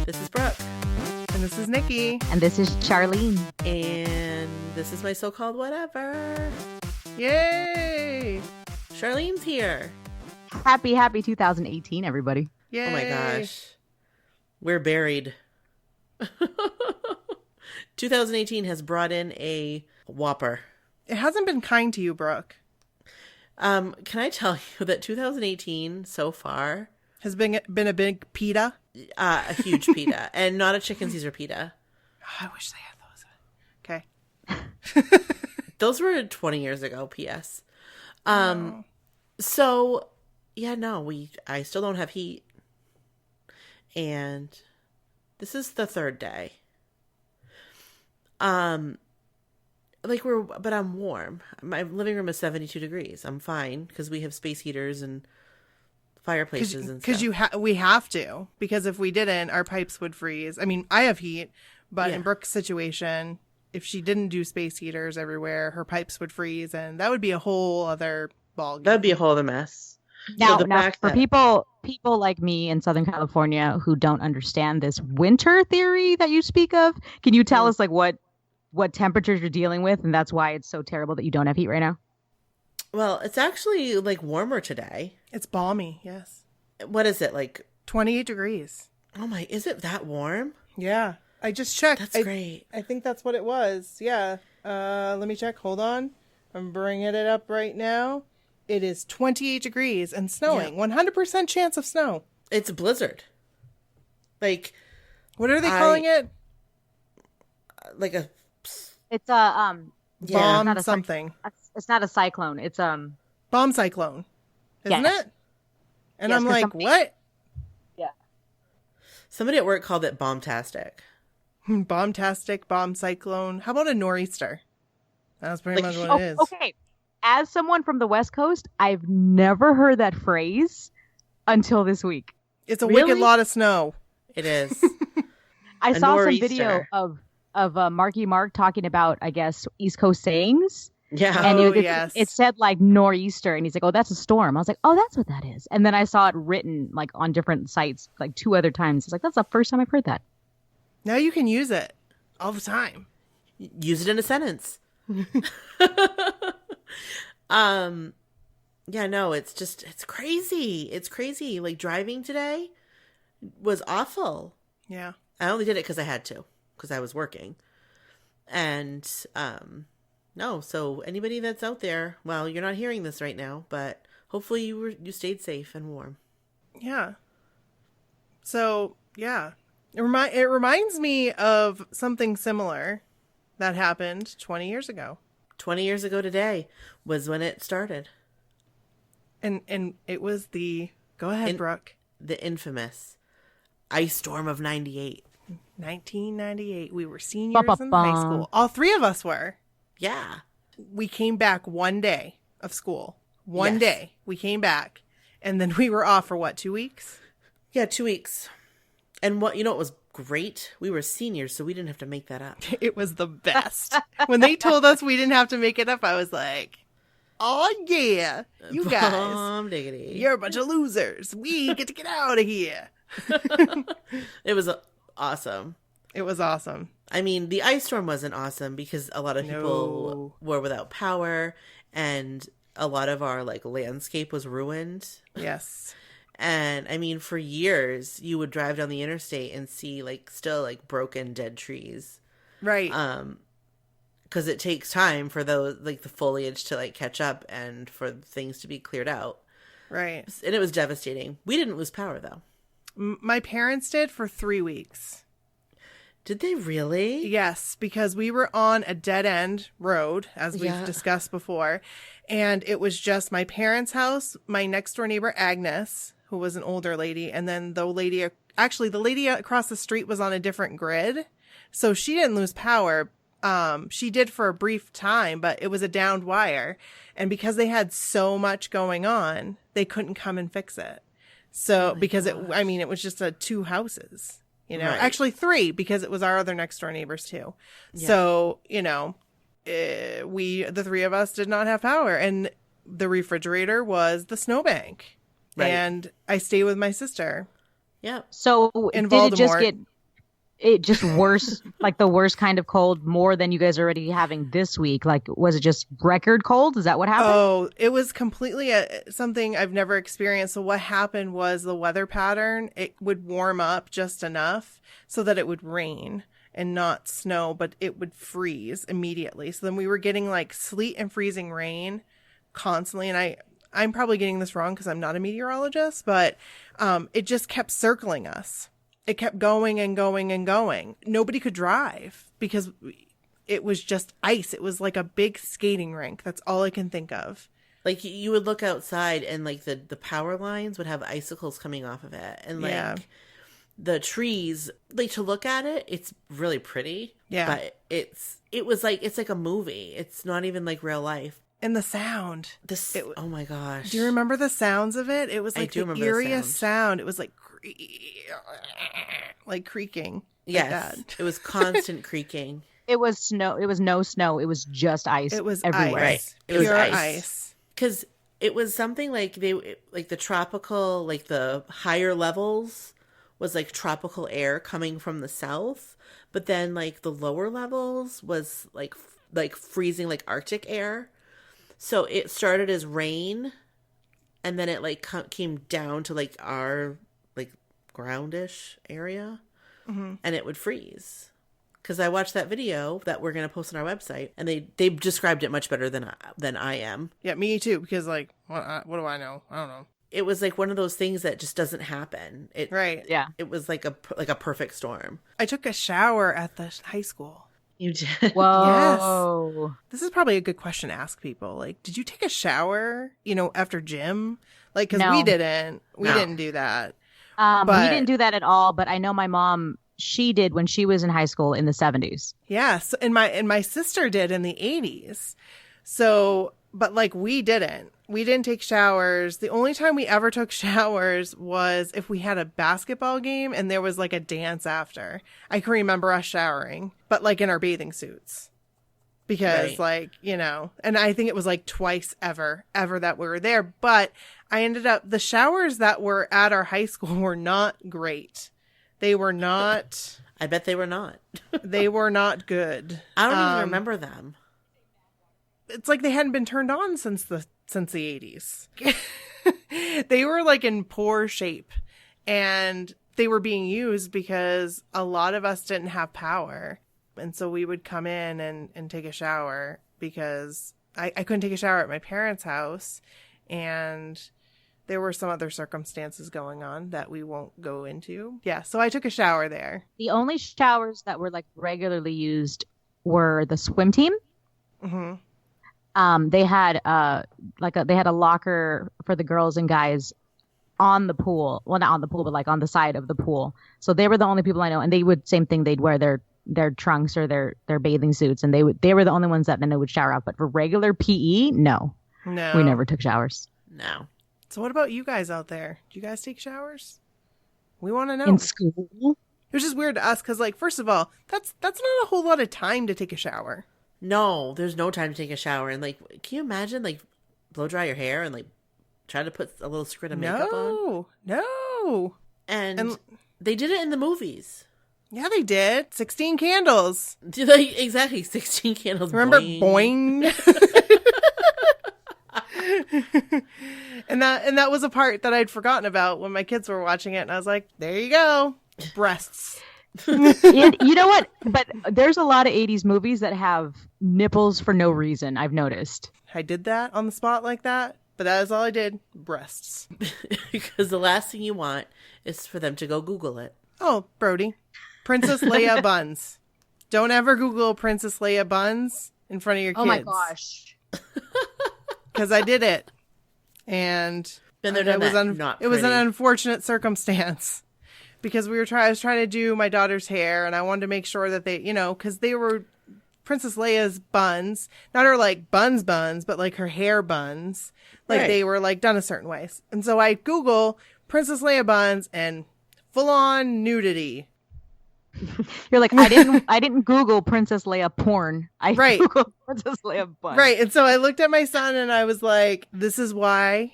This is Brooke. And this is Nikki. And this is Charlene. And this is my so-called whatever. Yay! Charlene's here. Happy 2018, everybody. Yay! Oh my gosh. We're buried. 2018 has brought in a whopper. It hasn't been kind to you, Brooke. Can I tell you that 2018 so far Has been a big pita? a huge pita, and not a chicken Caesar pita. Oh, I wish they had those. Okay. Those were 20 years ago, P.S. Oh. So, yeah, no, I still don't have heat. And this is the third day. But I'm warm. My living room is 72 degrees. I'm fine because we have space heaters and fireplaces and stuff. Because we have to. Because if we didn't, our pipes would freeze. I mean, I have heat, but in Brooke's situation, if she didn't do space heaters everywhere, her pipes would freeze, and that would be a whole other ballgame. That'd be a whole other mess. Now, for people like me in Southern California who don't understand this winter theory that you speak of, can you tell us like what temperatures you're dealing with, and that's why it's so terrible that you don't have heat right now? Well, it's actually like warmer today. It's balmy, yes. What is it, like 28 degrees. Oh my, is it that warm? Yeah. I just checked. That's great. I think that's what it was. Yeah. Let me check. Hold on. I'm bringing it up right now. It is 28 degrees and snowing. Yeah. 100% chance of snow. It's a blizzard. Like, what are they calling it? Like a... It's a, bomb something. It's not a cyclone. It's, bomb cyclone. Isn't it? And yes, I'm like, what? Yeah. Somebody at work called it bombtastic. Bombtastic, bomb cyclone. How about a nor'easter? That's pretty much what it is. Okay. As someone from the West Coast, I've never heard that phrase until this week. It's a wicked lot of snow. It is. I saw some video of Marky Mark talking about, I guess, East Coast sayings. Yeah. And it said like nor'easter, and he's like, oh, that's a storm. I was like, oh, that's what that is. And then I saw it written like on different sites like 2 other times. It's like, that's the first time I've heard that. Now you can use it all the time. Use it in a sentence. Yeah, no, it's crazy. It's crazy. Like driving today was awful. Yeah. I only did it because I had to, because I was working. And, no, so anybody that's out there, well, you're not hearing this right now, but hopefully you stayed safe and warm. Yeah. So, yeah. It reminds me of something similar that happened 20 years ago. 20 years ago today was when it started. And it was go ahead, Brooke. The infamous ice storm of 98. 1998. We were seniors in high school. All 3 of us were. Yeah. We came back one day of school. One day. We came back. And then we were off for what, 2 weeks? Yeah, 2 weeks. And what was great? We were seniors, so we didn't have to make that up. It was the best. When they told us we didn't have to make it up, I was like, oh yeah, you guys. Bomb diggity. You're a bunch of losers. We get to get out of here. It was awesome. It was awesome. I mean, the ice storm wasn't awesome because a lot of people were without power and a lot of our like landscape was ruined. Yes. And I mean, for years you would drive down the interstate and see like still like broken dead trees. Right. Because it takes time for those like the foliage to like catch up and for things to be cleared out. Right. And it was devastating. We didn't lose power though. My parents did for 3 weeks. Did they really? Yes, because we were on a dead-end road, as we've discussed before, and it was just my parents' house, my next-door neighbor, Agnes, who was an older lady, and then the lady across the street was on a different grid, so she didn't lose power. She did for a brief time, but it was a downed wire, and because they had so much going on, they couldn't come and fix it. So, because it was just 2 houses. Right. Actually 3, because it was our other next door neighbors too. Yeah. So, the 3 of us did not have power, and the refrigerator was the snowbank. Right. And I stay with my sister. Yeah. So in did Voldemort. it just get it just worse, like the worst kind of cold, more than you guys are already having this week? Like, was it just record cold? Is that what happened? Oh, it was completely something I've never experienced. So what happened was the weather pattern, it would warm up just enough so that it would rain and not snow, but it would freeze immediately. So then we were getting like sleet and freezing rain constantly. And I'm probably getting this wrong because I'm not a meteorologist, but it just kept circling us. It kept going and going and going. Nobody could drive because it was just ice. It was like a big skating rink. That's all I can think of. Like, you would look outside and, like, the power lines would have icicles coming off of it. And, like, the trees, like, to look at it, it's really pretty. Yeah. But it's like a movie. It's not even, like, real life. And the sound. Oh, my gosh. Do you remember the sounds of it? It was like the eeriest sound. It was like creaking. Yes. Like it was constant creaking. It was snow. It was no snow. It was just ice. It was everywhere. Ice. Right. It was pure ice. Because it was something like the tropical, like the higher levels was like tropical air coming from the south. But then like the lower levels was like freezing, like Arctic air. So it started as rain, and then it like came down to like our like groundish area, and it would freeze. Because I watched that video that we're gonna post on our website, and they described it much better than I am. Yeah, me too. Because like, what do I know? I don't know. It was like one of those things that just doesn't happen. Right. Yeah. It was like a perfect storm. I took a shower at the high school. You did. Whoa. Yes. This is probably a good question to ask people. Like, did you take a shower, after gym? Like, because we didn't. We didn't do that. We didn't do that at all, but I know my mom, she did when she was in high school in the 70s. Yes. And my sister did in the 80s. So, but like we didn't. We didn't take showers. The only time we ever took showers was if we had a basketball game and there was like a dance after. I can remember us showering, but like in our bathing suits. Because and I think it was like twice ever that we were there. But I ended up, the showers that were at our high school were not great. They were not. I bet they were not. They were not good. I don't even remember them. It's like they hadn't been turned on since the 80s. They were like in poor shape, and they were being used because a lot of us didn't have power. And so we would come in and take a shower because I couldn't take a shower at my parents' house, and there were some other circumstances going on that we won't go into. Yeah, so I took a shower there. The only showers that were like regularly used were the swim team. Mm-hmm. They had they had a locker for the girls and guys on the pool. Well, not on the pool, but like on the side of the pool. So they were the only people I know, and they would same thing. They'd wear their trunks or their bathing suits, and they were the only ones that then they would shower out. But for regular PE, no, we never took showers. No. So what about you guys out there? Do you guys take showers? We want to know. In school, it was just weird to us because, like, first of all, that's not a whole lot of time to take a shower. No, there's no time to take a shower. And, like, can you imagine, like, blow dry your hair and, like, try to put a little squirt of makeup on? No. And they did it in the movies. Yeah, they did. 16 candles. Exactly, 16 candles. Remember Boing? And that was a part that I'd forgotten about when my kids were watching it. And I was like, there you go. Breasts. You know what? But there's a lot of 80s movies that have nipples for no reason, I've noticed. I did that on the spot like that, but that is all I did. Breasts. Because the last thing you want is for them to go Google it. Oh, Brody. Princess Leia buns. Don't ever Google Princess Leia buns in front of your kids. Oh my gosh. Because I did it. And it was an unfortunate circumstance. Because I was trying to do my daughter's hair, and I wanted to make sure that they, because they were Princess Leia's buns, not her like buns, but like her hair buns, like They were like done a certain way. And so I Google Princess Leia buns and full on nudity. You're like, I didn't Google Princess Leia porn. I Googled Princess Leia buns. Right. And so I looked at my son and I was like, this is why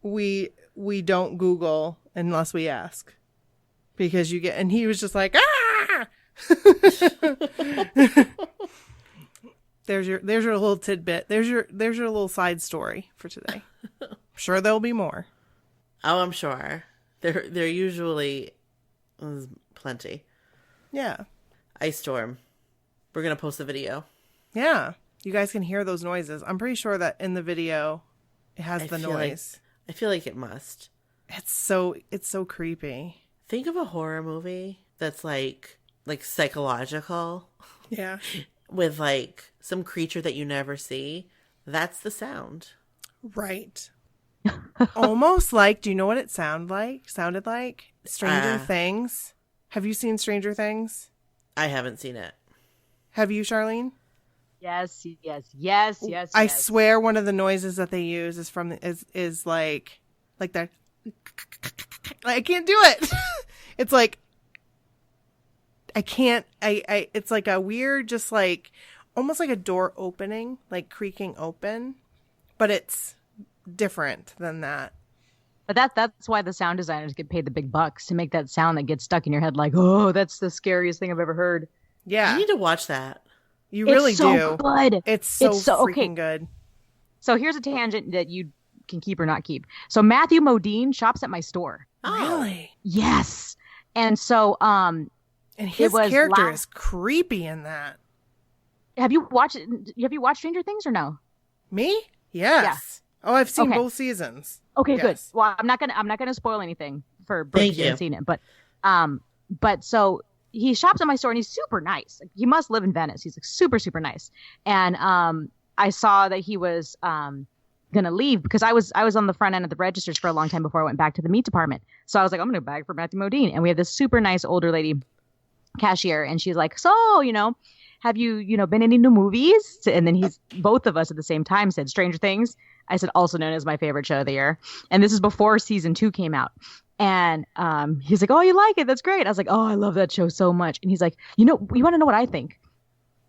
we don't Google unless we ask. Because and he was just like, ah! There's your little tidbit. There's your little side story for today. I'm sure there'll be more. Oh, I'm sure. There usually is plenty. Yeah. Ice storm. We're gonna post the video. Yeah. You guys can hear those noises. I'm pretty sure that in the video it has the noise. I feel like it must. It's so creepy. Think of a horror movie that's like psychological. Yeah. With like some creature that you never see. That's the sound. Right. Almost like, do you know what it sounded like? Stranger Things. Have you seen Stranger Things? I haven't seen it. Have you, Charlene? Yes. I swear one of the noises that they use is like that. I can't do it. It's like, I can't, it's like a weird, just like, almost like a door opening, like creaking open, but it's different than that. But that's why the sound designers get paid the big bucks, to make that sound that gets stuck in your head like, oh, that's the scariest thing I've ever heard. Yeah. You need to watch that. You really it's so do. Good. It's so freaking good. So here's a tangent that you can keep or not keep. So Matthew Modine shops at my store. Oh. Really? Yes. And so and his character is creepy in that. Have you watched Stranger Things or no? Me? Yes. Yeah. Oh, I've seen both seasons. Okay, good. Well, I'm not gonna spoil anything for Brooke if you haven't seen it, but so he shops at my store and he's super nice. Like, he must live in Venice. He's like super, super nice. And I saw that he was gonna leave because I was on the front end of the registers for a long time before I went back to the meat department. So I was like, I'm gonna bag for Matthew Modine. And we have this super nice older lady cashier, and she's like, so, have you been in any new movies? And then both of us at the same time said Stranger Things. I said, also known as my favorite show of the year. And this is before season 2 came out. And he's like, oh, you like it? That's great. I was like, oh, I love that show so much. And he's like, you want to know what I think?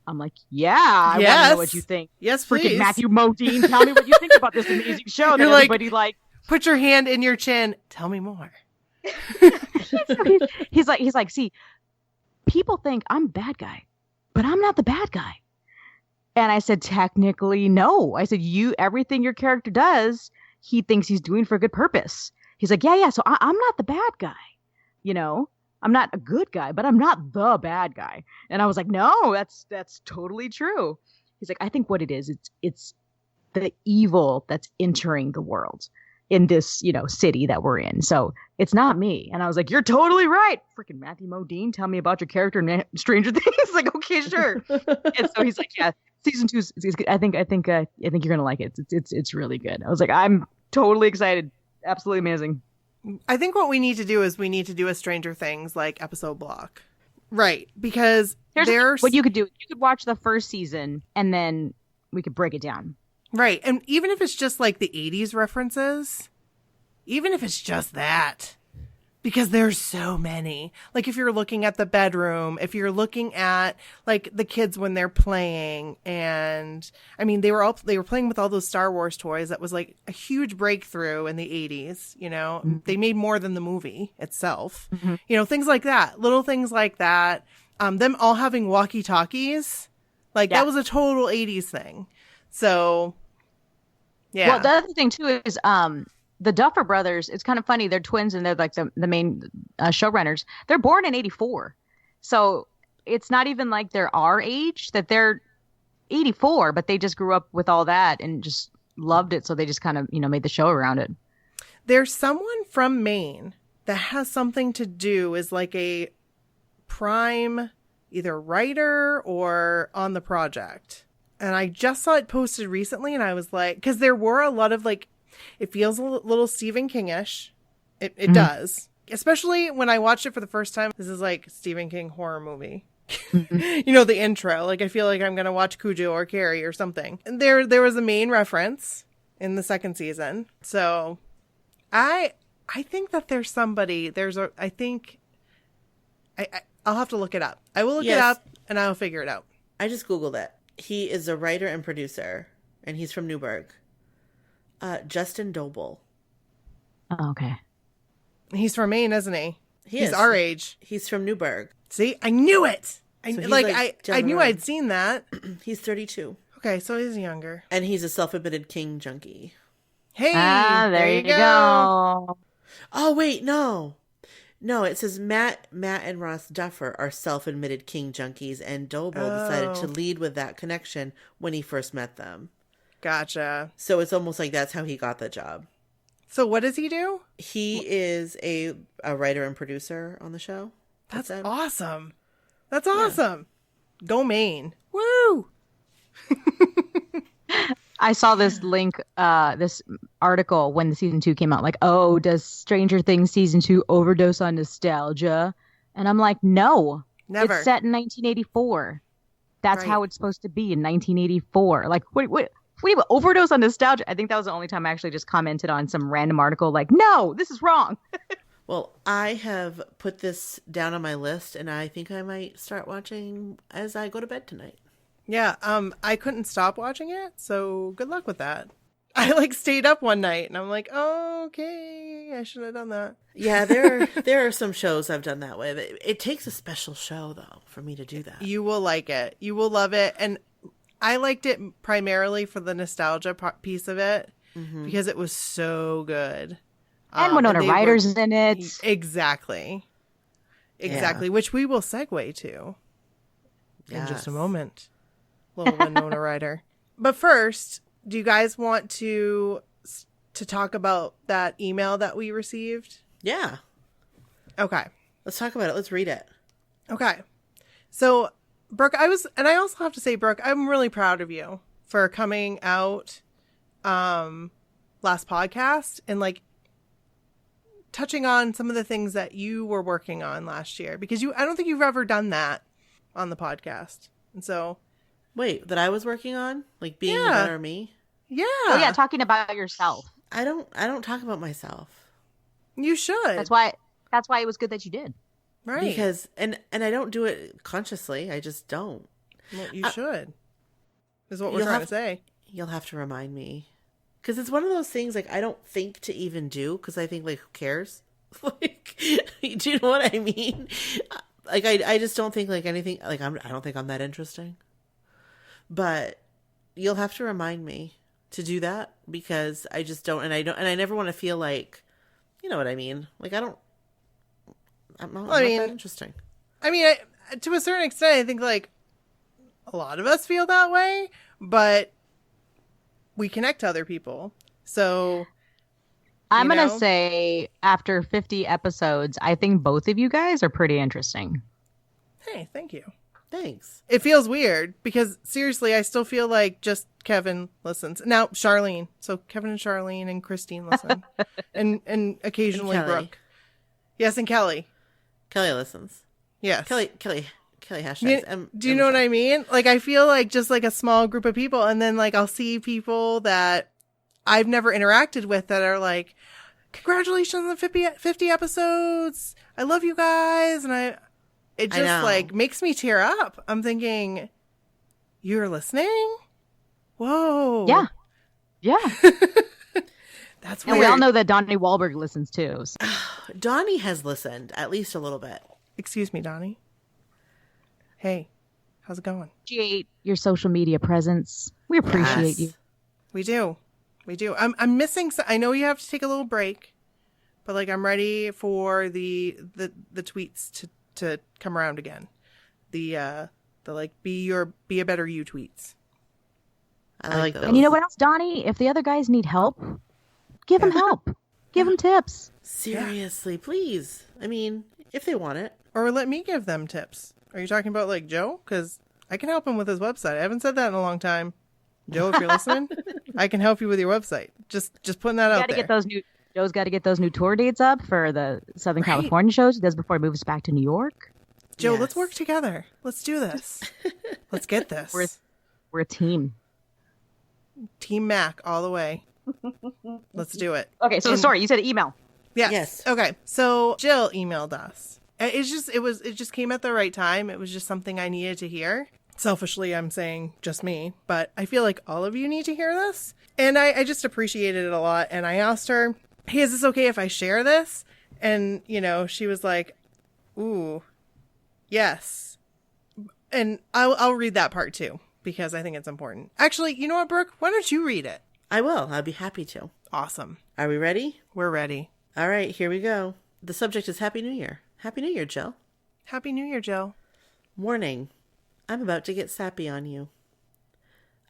I'm like, yeah, I want to know what you think. Yes, please. Freaking Matthew Modine, tell me what you think about this amazing show that everybody like. Put your hand in your chin. Tell me more. he's like, see, people think I'm a bad guy, but I'm not the bad guy. And I said, technically, no. I said, everything your character does, he thinks he's doing for a good purpose. He's like, yeah. So I'm not the bad guy. I'm not a good guy, but I'm not the bad guy. And I was like, no, that's totally true. He's like, I think what it is, it's the evil that's entering the world in this, city that we're in. So it's not me. And I was like, you're totally right. Freaking Matthew Modine, tell me about your character in Stranger Things. Like, okay, sure. And so he's like, yeah, season 2 is good. I think you're gonna like it. It's really good. I was like, I'm totally excited. Absolutely amazing. I think what we need to do is a Stranger Things like episode block. Right. Because there's what you could do. You could watch the first season and then we could break it down. Right. And even if it's just like the 80s references, even if it's just that, because there's so many. Like if you're looking at the bedroom, if you're looking at like the kids when they're playing, and I mean they were playing with all those Star Wars toys. That was like a huge breakthrough in the 80s, Mm-hmm. They made more than the movie itself. Mm-hmm. Things like that. Little things like that. Them all having walkie-talkies. Like that was a total 80s thing. So yeah. Well, the other thing too is the Duffer Brothers, it's kind of funny. They're twins and they're like the main showrunners. They're born in 84. So it's not even like they're our age, that they're 84, but they just grew up with all that and just loved it. So they just kind of, made the show around it. There's someone from Maine that has something to do as like a prime either writer or on the project. And I just saw it posted recently and I was like, because there were a lot of like, it feels a little Stephen King-ish. It mm-hmm. does. Especially when I watched it for the first time. This is like Stephen King horror movie. Mm-hmm. The intro. Like I feel like I'm going to watch Cujo or Carrie or something. And there was a main reference in the second season. So I think that there's somebody. I'll have to look it up. I will look it up and I'll figure it out. I just Googled it. He is a writer and producer and he's from Newburgh. Justin Doble. Oh, okay. He's from Maine, isn't he? He's our age. He's from Newburgh. See, I knew it. I So he's, I knew around. I'd seen that. He's 32. Okay, so he's younger. And he's a self-admitted king junkie. Hey, there you go. Oh, wait, no. No, it says Matt and Ross Duffer are self-admitted king junkies, and Doble decided to lead with that connection when he first met them. Gotcha. So it's almost like that's how he got the job. So what does he do? He is a writer and producer on the show. That's awesome. That's awesome. Yeah. Go Maine. Woo! I saw this link, this article when the season 2 came out, like, oh, does Stranger Things season 2 overdose on nostalgia? And I'm like, no. Never. It's set in 1984. That's how it's supposed to be in 1984. Like, what do you overdose on nostalgia? I think that was the only time I actually just commented on some random article like, no, this is wrong. Well, I have put this down on my list, and I think I might start watching as I go to bed tonight. Yeah, I couldn't stop watching it, so good luck with that. I stayed up one night and I'm like, oh, okay, I should have done that. Yeah, there are some shows I've done that way. It takes a special show though for me to do that. You will like it. You will love it. And I liked it primarily for the nostalgia piece of it because it was so good. And Winona Ryder's in it. Exactly. Which we will segue to in just a moment. Little Winona Ryder. But first, do you guys want to talk about that email that we received? Yeah. Okay. Let's talk about it. Let's read it. Okay. So, Brooke, I also have to say, Brooke, I'm really proud of you for coming out last podcast and touching on some of the things that you were working on last year, because I don't think you've ever done that on the podcast. And so, wait, that I was working on, like being a better me. Yeah. Oh yeah, talking about yourself. I don't talk about myself. You should. That's why it was good that you did. Right. Because and I don't do it consciously. I just don't. Well, you should. Is what we're trying to say. You'll have to remind me. Because it's one of those things I don't think to even do, because I think who cares? Do you know what I mean? I just don't think anything. I don't think I'm that interesting. But you'll have to remind me to do that, because I just don't, and I never want to feel like, you know what I mean? I'm not that interesting. I mean, to a certain extent, I think a lot of us feel that way, but we connect to other people. So I'm going to say after 50 episodes, I think both of you guys are pretty interesting. Hey, thank you. Thanks. It feels weird because seriously, I still feel like just Kevin listens. Now, Charlene. So Kevin and Charlene and Christine listen. and occasionally and Brooke. Yes, and Kelly. Kelly listens. Yes. Kelly hashtags. Do you know what I mean? I feel like just a small group of people, and then I'll see people that I've never interacted with that are like, congratulations on the 50 episodes. I love you guys. And it just makes me tear up. I'm thinking, you're listening? Whoa. Yeah. Yeah. That's weird. And we all know that Donnie Wahlberg listens too. So. Donnie has listened at least a little bit. Excuse me, Donnie. Hey, how's it going? Appreciate your social media presence. We appreciate you. We do. I'm missing. I know you have to take a little break, but I'm ready for the tweets to come around again. The be a better you tweets. I like those. And you know what else, Donnie? If the other guys need help, give them help. Give them tips. Seriously, please. I mean, if they want it. Or let me give them tips. Are you talking about Joe? Because I can help him with his website. I haven't said that in a long time. Joe, if you're listening, I can help you with your website. Just putting that out there. Joe's got to get those new tour dates up for the Southern California shows he does before he moves back to New York. Joe, let's work together. Let's do this. Let's get this. We're a team. Team Mac all the way. Let's do it. Okay, so the story, you said email. Yes. Okay. So Jill emailed us. It just came at the right time. It was just something I needed to hear. Selfishly, I'm saying just me, but I feel like all of you need to hear this. And I just appreciated it a lot. And I asked her, hey, is this okay if I share this? And, she was like, ooh, Yes. And I'll read that part too, because I think it's important. Actually, you know what, Brooke? Why don't you read it? I will. I'll be happy to. Awesome. Are we ready? We're ready. All right, here we go. The subject is Happy New Year. Happy New Year, Jill. Happy New Year, Jill. Warning. I'm about to get sappy on you.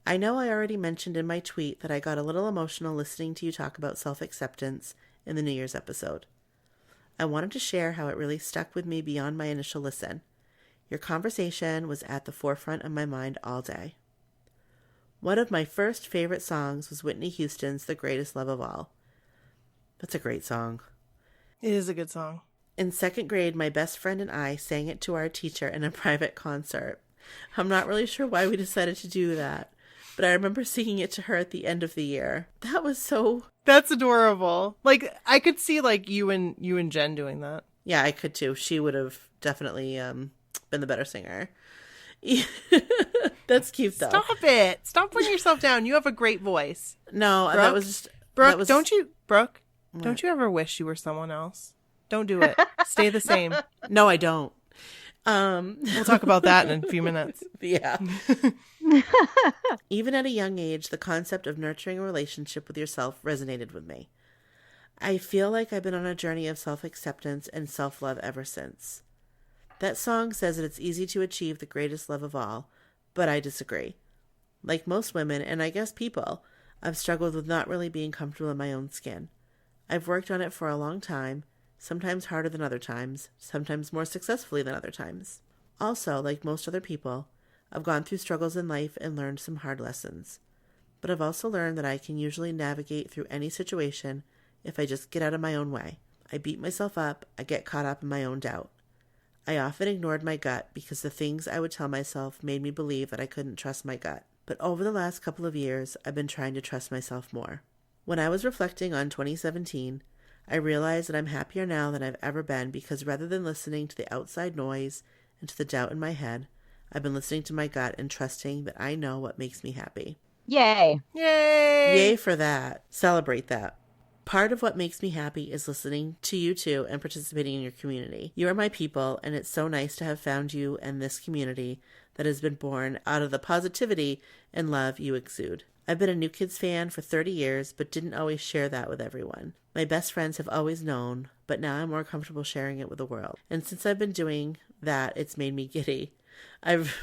I know I already mentioned in my tweet that I got a little emotional listening to you talk about self-acceptance in the New Year's episode. I wanted to share how it really stuck with me beyond my initial listen. Your conversation was at the forefront of my mind all day. One of my first favorite songs was Whitney Houston's The Greatest Love of All. That's a great song. It is a good song. In second grade, my best friend and I sang it to our teacher in a private concert. I'm not really sure why we decided to do that, but I remember singing it to her at the end of the year. That was so... That's adorable. Like, I could see, like, you and Jen doing that. Yeah, I could too. She would have definitely been the better singer. That's cute, though. Stop it. Stop putting yourself down. You have a great voice. No, Brooke, that was just... Brooke, don't you... Brooke, What? don't you ever wish you were someone else? Don't do it. Stay the same. No, I don't. We'll talk about that in a few minutes. Yeah. Even at a young age, the concept of nurturing a relationship with yourself resonated with me. I feel like I've been on a journey of self-acceptance and self-love ever since. That song says that it's easy to achieve the greatest love of all, but I disagree. Like most women, and I guess people, I've struggled with not really being comfortable in my own skin. I've worked on it for a long time, sometimes harder than other times, sometimes more successfully than other times. Also, like most other people, I've gone through struggles in life and learned some hard lessons. But I've also learned that I can usually navigate through any situation if I just get out of my own way. I beat myself up, I get caught up in my own doubt. I often ignored my gut because the things I would tell myself made me believe that I couldn't trust my gut. But over the last couple of years, I've been trying to trust myself more. When I was reflecting on 2017, I realized that I'm happier now than I've ever been because rather than listening to the outside noise and to the doubt in my head, I've been listening to my gut and trusting that I know what makes me happy. Yay. Yay. Yay for that. Celebrate that. Part of what makes me happy is listening to you two and participating in your community. You are my people, and it's so nice to have found you and this community that has been born out of the positivity and love you exude. I've been a New Kids fan for 30 years, but didn't always share that with everyone. My best friends have always known, but now I'm more comfortable sharing it with the world. And since I've been doing that, it's made me giddy. I've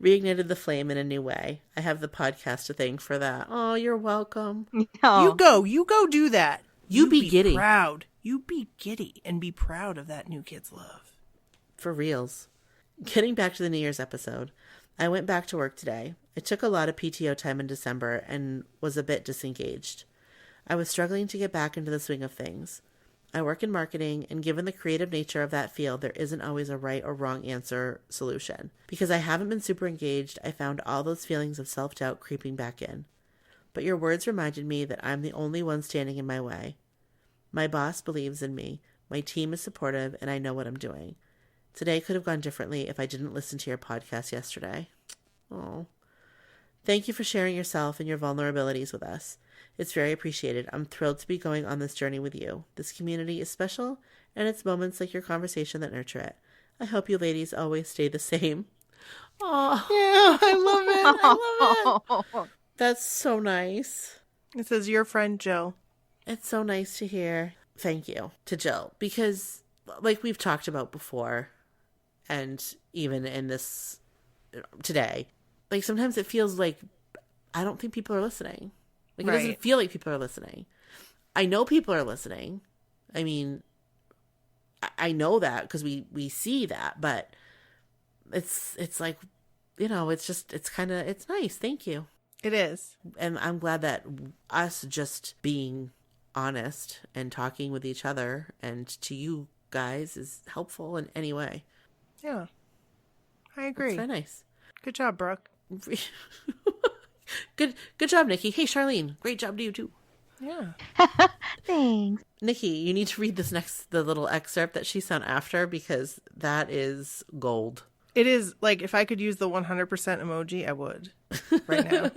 reignited the flame in a new way. I have the podcast to thank for that. Oh, you're welcome. Oh. You go do that. You be giddy. Proud. You be giddy and be proud of that New Kids love. For reals. Getting back to the New Year's episode, I went back to work today. I took a lot of PTO time in December and was a bit disengaged. I was struggling to get back into the swing of things. I work in marketing, and given the creative nature of that field, there isn't always a right or wrong answer solution. Because I haven't been super engaged, I found all those feelings of self-doubt creeping back in. But your words reminded me that I'm the only one standing in my way. My boss believes in me, my team is supportive, and I know what I'm doing. Today could have gone differently if I didn't listen to your podcast yesterday. Oh. Thank you for sharing yourself and your vulnerabilities with us. It's very appreciated. I'm thrilled to be going on this journey with you. This community is special, and it's moments like your conversation that nurture it. I hope you ladies always stay the same. Oh, Yeah, I love it. I love it. That's so nice. It says your friend Jill. It's so nice to hear. Thank you to Jill, because like we've talked about before, and even in this today, like sometimes it feels like I don't think people are listening. Like it doesn't feel like people are listening. I know people are listening. I mean, I know that because we see that, but it's like, you know, it's nice. Thank you. It is. And I'm glad that us just being honest and talking with each other and to you guys is helpful in any way. Yeah. I agree. It's very nice. Good job, Brooke. Good job, Nikki. Hey, Charlene, great job to you too. Yeah. Thanks. Nikki, you need to read the little excerpt that she sent after, because that is gold. It is, like, if I could use the 100% emoji, I would right now.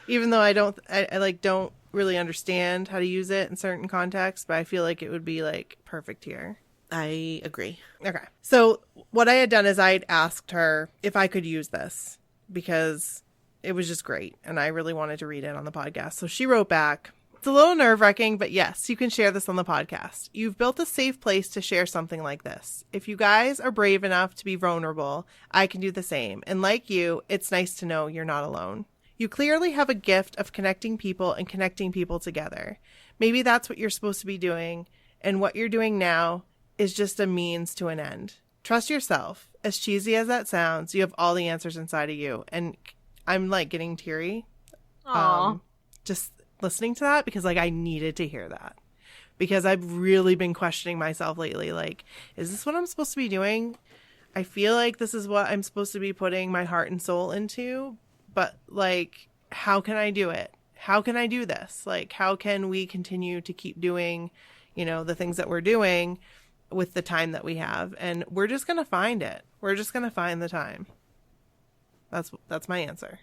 Even though I don't really understand how to use it in certain contexts, but I feel like it would be like perfect here. I agree. Okay. So what I had done is I'd asked her if I could use this because it was just great. And I really wanted to read it on the podcast. So she wrote back, "It's a little nerve-wracking, but yes, you can share this on the podcast. You've built a safe place to share something like this. If you guys are brave enough to be vulnerable, I can do the same. And like you, it's nice to know you're not alone. You clearly have a gift of connecting people and connecting people together. Maybe that's what you're supposed to be doing. And what you're doing now is just a means to an end. Trust yourself. As cheesy as that sounds, you have all the answers inside of you." And I'm like getting teary. Just listening to that because like I needed to hear that. Because I've really been questioning myself lately. Like, is this what I'm supposed to be doing? I feel like this is what I'm supposed to be putting my heart and soul into. But like, how can I do it? How can I do this? Like, how can we continue to keep doing, you know, the things that we're doing with the time that we have? And we're just going to find it. We're just going to find the time. That's my answer.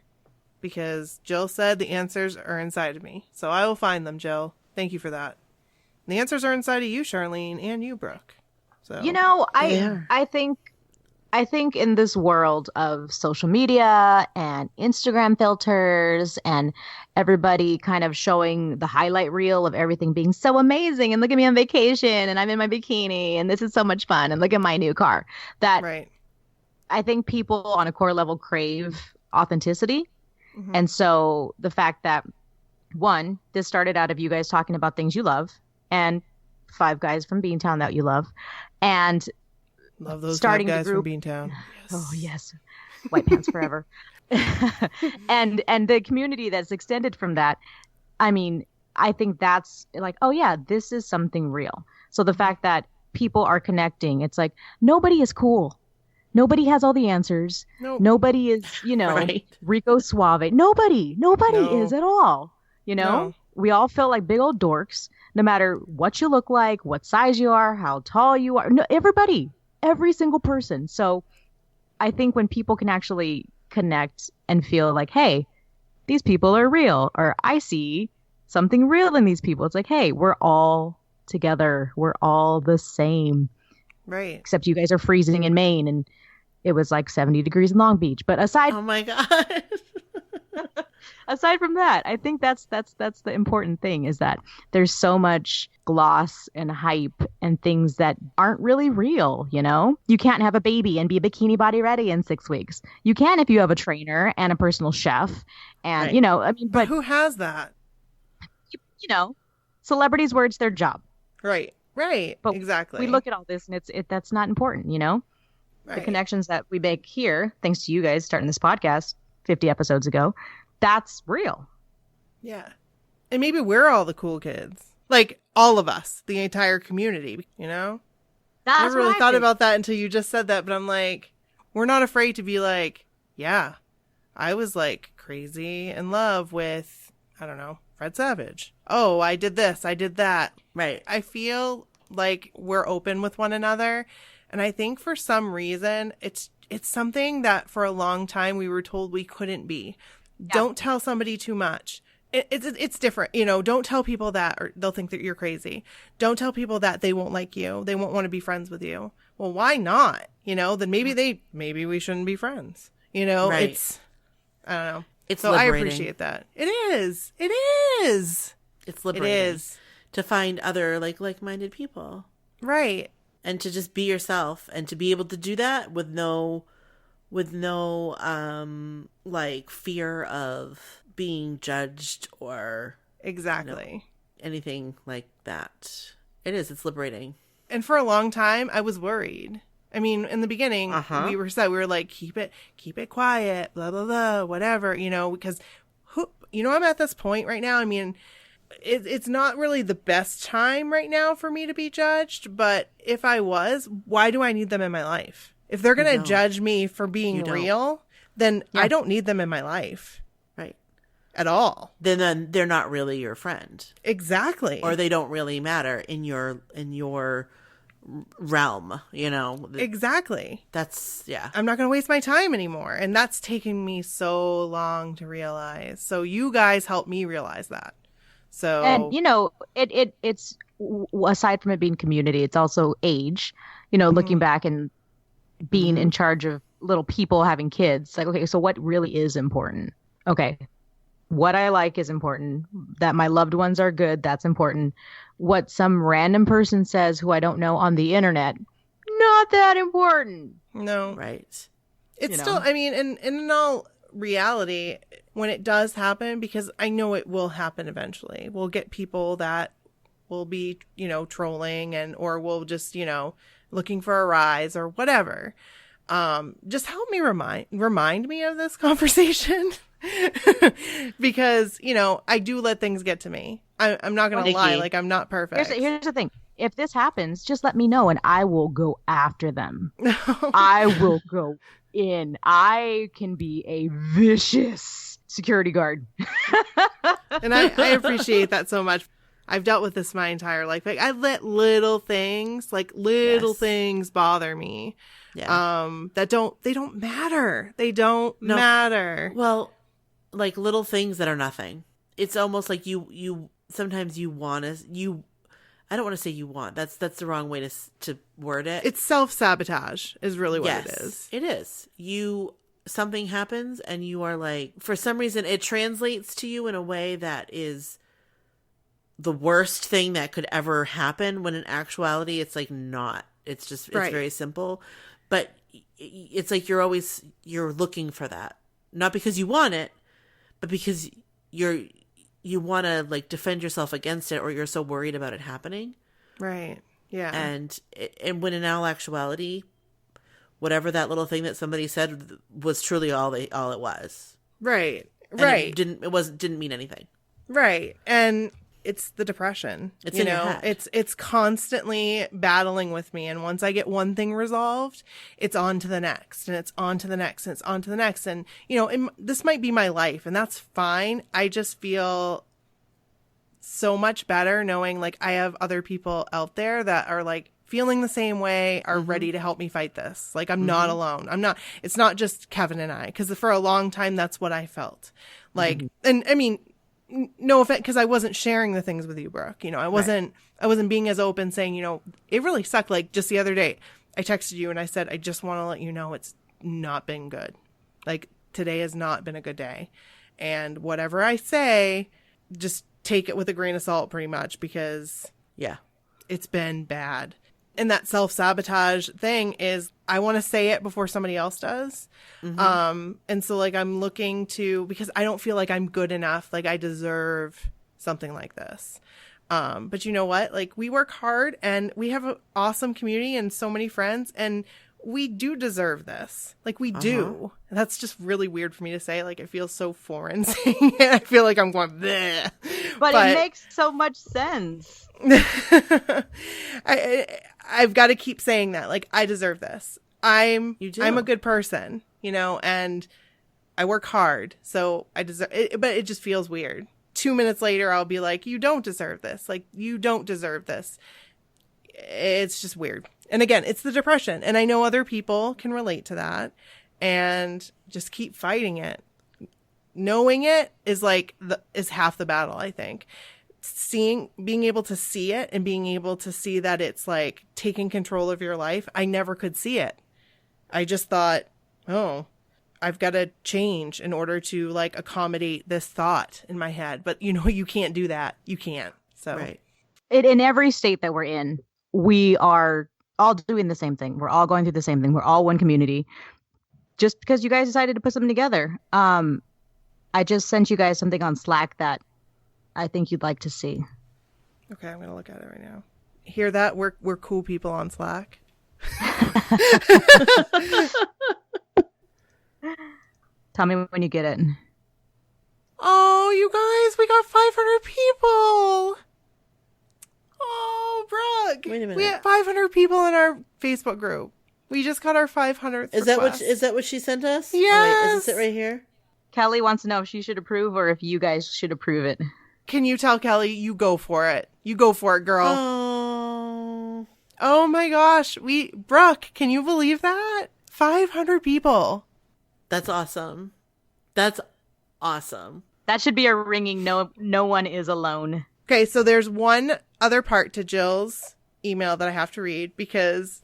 Because Jill said the answers are inside of me. So I will find them, Jill. Thank you for that. The answers are inside of you, Charlene, and you, Brooke. So You know, I think in this world of social media and Instagram filters and everybody kind of showing the highlight reel of everything being so amazing and look at me on vacation and I'm in my bikini and this is so much fun and look at my new car, that right. I think people on a core level crave authenticity. Mm-hmm. And so the fact that, one, this started out of you guys talking about things you love and 5 guys from Beantown that you love, and Love those starting 5 guys the group from Beantown. Yes. Oh yes, white pants forever. and the community that's extended from that. I mean, I think that's like, oh yeah, this is something real. So the fact that people are connecting, it's like nobody is cool. Nobody has all the answers. Nope. Nobody is, you know, Right. Rico Suave. Nobody No. is at all. You know, No. we all feel like big old dorks, no matter what you look like, what size you are, how tall you are. No, every single person. So I think when people can actually connect and feel like, hey, these people are real, or I see something real in these people. It's like, hey, we're all together. We're all the same. Right. Except you guys are freezing in Maine and it was like 70 degrees in Long Beach. But aside Oh my God. aside from that, I think that's the important thing, is that there's so much gloss and hype and things that aren't really real, you know? You can't have a baby and be bikini body ready in 6 weeks. You can if you have a trainer and a personal chef and, Right. you know, I mean, But but, who has that? you know, celebrities where it's their job. Right. Right. But exactly. We look at all this and that's not important, you know? right. The connections that we make here, thanks to you guys starting this podcast 50 episodes ago, that's real. Yeah. And maybe we're all the cool kids. Like all of us, the entire community, you know? That's I never really what I thought think. about that until you just said that, but I'm like, we're not afraid to be like, yeah, I was like crazy in love with, I don't know, Fred Savage. Oh, I did this, I did that. Right. I feel like we're open with one another. And I think for some reason, it's something that for a long time we were told we couldn't be. Yeah. Don't tell somebody too much. It's different. You know, don't tell people that or they'll think that you're crazy. Don't tell people that they won't like you. They won't want to be friends with you. Well, why not? You know, then maybe we shouldn't be friends. You know, Right. I don't know. It's So liberating. I appreciate that. It is. It is. It's It liberating. is. To find other like-minded people Right. and to just be yourself and to be able to do that with no like fear of being judged or Exactly. anything like that. It's liberating. And for a long time, I was worried. I mean, in the beginning, Uh-huh. we were like, keep it quiet, blah, blah, blah, whatever, you know, because I'm at this point right now. I mean, it's not really the best time right now for me to be judged, but if I was, why do I need them in my life? If they're going to don't. judge me for You being don't. real, then Yeah. I don't need them in my life Right. at all. Then they're not really your friend, Exactly. or they don't really matter in your realm, you know. Exactly. That's yeah. I'm not going to waste my time anymore. And that's taken me so long to realize. So you guys helped me realize that. So, and it's aside from it being community, it's also age. Looking back and being in charge of little people having kids. Like, okay, so what really is important? Okay, what I like is important. That my loved ones are good, that's important. What some random person says who I don't know on the internet, not that important. No. Right. It's still, I mean, in all reality, when it does happen, because I know it will happen eventually, we'll get people that will be, trolling or will just, looking for a rise or whatever. Just help me remind me of this conversation because, I do let things get to me. I'm not going to lie. Like, I'm not perfect. Here's the thing. If this happens, just let me know and I will go after them. I will go in. I can be a vicious security guard. And I appreciate that so much. I've dealt with this my entire life. Like, I let little things bother me. Yeah. They don't matter. They don't matter. Well, like little things that are nothing. It's almost like you sometimes you want to, I don't want to say you want. That's the wrong way to word it. It's self-sabotage is really what it is. It is. Something happens and you are like, for some reason it translates to you in a way that is the worst thing that could ever happen, when in actuality it's like not. It's just, it's very simple. But it's like you're looking for that. Not because you want it, but because you want to like defend yourself against it, or you're so worried about it happening. Right. Yeah. And when in all actuality, whatever that little thing that somebody said was truly all it was. Right. And right. It didn't mean anything. Right. And it's the depression. It's in your head. It's constantly battling with me. And once I get one thing resolved, it's on to the next, and it's on to the next, and it's on to the next. And, this might be my life, and that's fine. I just feel so much better knowing like I have other people out there that are like feeling the same way, are ready to help me fight this. Like, I'm not alone. It's not just Kevin and I, because for a long time, that's what I felt like. And I mean, no offense, because I wasn't sharing the things with you, Brooke. I wasn't being as open, saying, it really sucked. Like, just the other day, I texted you and I said, I just want to let you know it's not been good. Like, today has not been a good day. And whatever I say, just take it with a grain of salt, pretty much, because it's been bad. And that self-sabotage thing is, I want to say it before somebody else does. And so like, I'm looking to, because I don't feel like I'm good enough. Like, I deserve something like this. But you know what? Like, we work hard and we have an awesome community and so many friends, and we do deserve this. Like, we do. And that's just really weird for me to say. Like, it feels so foreign saying it. I feel like I'm going, bleh. But it makes so much sense. I've got to keep saying that. Like, I deserve this. I'm a good person, and I work hard, so I deserve it. But it just feels weird. 2 minutes later, I'll be like, you don't deserve this. Like, you don't deserve this. It's just weird. And again, it's the depression. And I know other people can relate to that, and just keep fighting it. Knowing it is is half the battle, I think. Being able to see it and being able to see that it's like taking control of your life. I never could see it. I just thought, oh, I've got to change in order to like accommodate this thought in my head. But you can't do that. You can't. So in every state that we're in, we are all doing the same thing. We're all going through the same thing. We're all one community. Just because you guys decided to put something together. I just sent you guys something on Slack that I think you'd like to see. Okay, I'm gonna look at it right now. Hear that? We're cool people on Slack. Tell me when you get it. Oh, you guys, we got 500 people. Oh, Brooke. Wait a minute. We have 500 people in our Facebook group. We just got our 500th Is that what she sent us? Yes. Oh, wait, is this it right here? Kelly wants to know if she should approve or if you guys should approve it. Can you tell Kelly, you go for it. You go for it, girl. Oh my gosh. Brooke, can you believe that? 500 people. That's awesome. That's awesome. That should be a ringing no one is alone. Okay, so there's one other part to Jill's email that I have to read because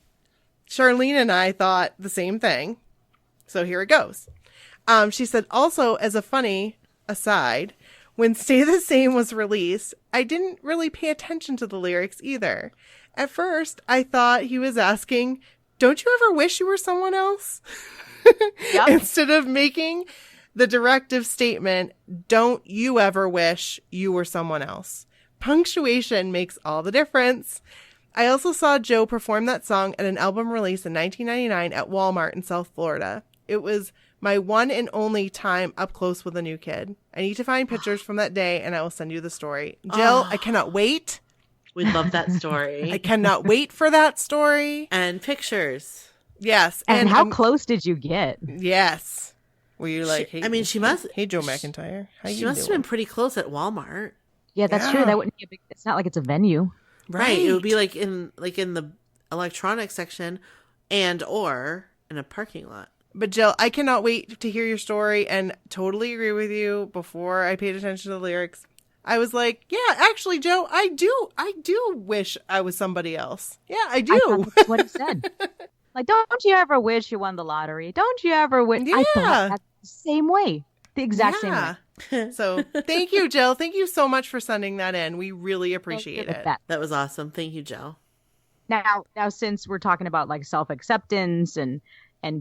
Charlene and I thought the same thing. So here it goes. She said, also, as a funny aside, when Stay the Same was released, I didn't really pay attention to the lyrics either. At first, I thought he was asking, don't you ever wish you were someone else? Yep. Instead of making the directive statement, don't you ever wish you were someone else? Punctuation makes all the difference. I also saw Joe perform that song at an album release in 1999 at Walmart in South Florida. It was my one and only time up close with a new kid. I need to find pictures from that day and I will send you the story. Jill, I cannot wait. We'd love that story. I cannot wait for that story. And pictures. Yes. And how close did you get? Yes. Were you like, hey, she must. Hey, Joe McIntyre. She must have been pretty close at Walmart. Yeah, that's true. That wouldn't be a big. It's not like it's a venue, right? It would be like in the electronics section, or in a parking lot. But Jill, I cannot wait to hear your story and totally agree with you. Before I paid attention to the lyrics, I was like, yeah, actually, Joe, I do wish I was somebody else. Yeah, I do. I that's what he said. Like, don't you ever wish you won the lottery? Don't you ever wish? Yeah. I thought that the same way. The exact same way. So thank you, Jill. Thank you so much for sending that in. We really appreciate it. That was awesome. Thank you, Jill. Now, since we're talking about like self-acceptance and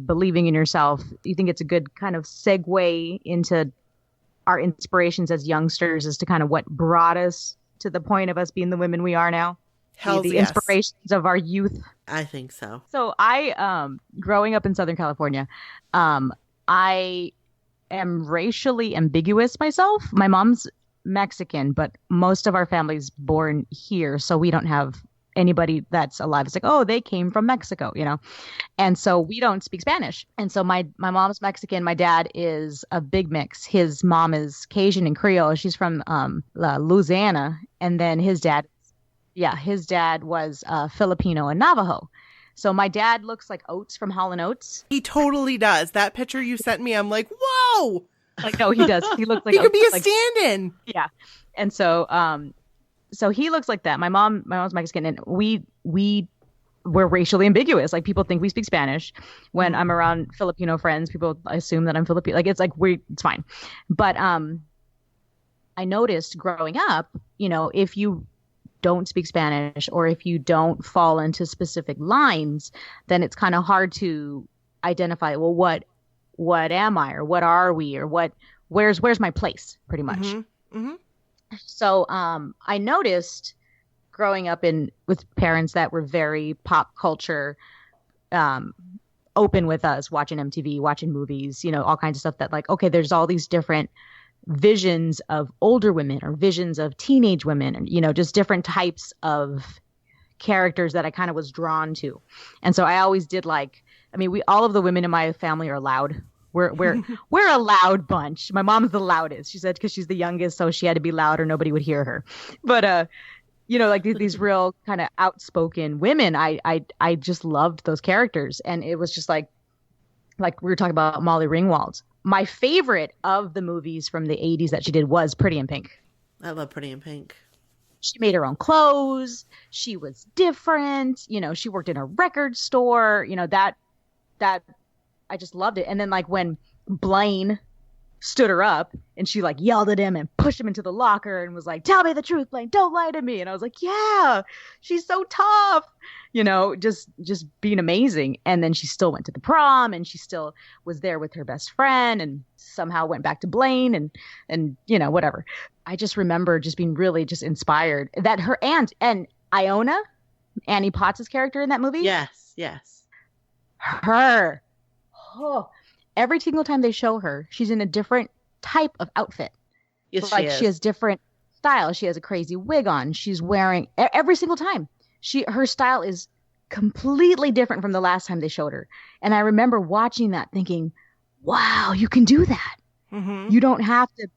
believing in yourself, you think it's a good kind of segue into our inspirations as youngsters as to kind of what brought us to the point of us being the women we are now? The yes. Inspirations of our youth. I think so. So I, growing up in Southern California, I am racially ambiguous myself. My mom's Mexican, but most of our family's born here, so we don't have anybody that's alive. It's like, oh, they came from Mexico, and so we don't speak Spanish. And so my mom's Mexican. My dad is a big mix. His mom is Cajun and Creole. She's from Louisiana, and then his dad was Filipino and Navajo. So my dad looks like Oates from Hall & Oates. He totally does. That picture you sent me, I'm like, whoa! Like, no, he does. He looks like he could be a like, stand-in. Yeah. And so so he looks like that. My mom's Mexican, and we're racially ambiguous. Like, people think we speak Spanish. When I'm around Filipino friends, people assume that I'm Filipino. Like, it's like it's fine. But I noticed growing up, if you don't speak Spanish or if you don't fall into specific lines, then it's kind of hard to identify, well, what am I, or what are we, or where's my place, pretty much. Mm-hmm. Mm-hmm. So I noticed growing up with parents that were very pop culture open with us, watching MTV, watching movies, all kinds of stuff, that like, okay, there's all these different visions of older women or visions of teenage women, and just different types of characters that I kind of was drawn to. And so I always did all of the women in my family are loud. We're a loud bunch. My mom's the loudest. She said because she's the youngest, so she had to be loud or nobody would hear her. But like these real kind of outspoken women, I just loved those characters. And it was just like we were talking about Molly Ringwald. My favorite of the movies from the 80s that she did was Pretty in Pink. I love Pretty in Pink. She made her own clothes. She was different. She worked in a record store. That I just loved it. And then like when Blaine stood her up and she like yelled at him and pushed him into the locker and was like, tell me the truth, Blaine, don't lie to me. And I was like, yeah, she's so tough, just being amazing. And then she still went to the prom and she still was there with her best friend and somehow went back to Blaine and whatever. I just remember just being really just inspired that her aunt and Iona, Annie Potts' character in that movie. Yes. Her. Oh, every single time they show her, she's in a different type of outfit. Yes, like she has different style. She has a crazy wig on. She's wearing every single time. Her style is completely different from the last time they showed her. And I remember watching that thinking, wow, you can do that. Mm-hmm. You don't have to,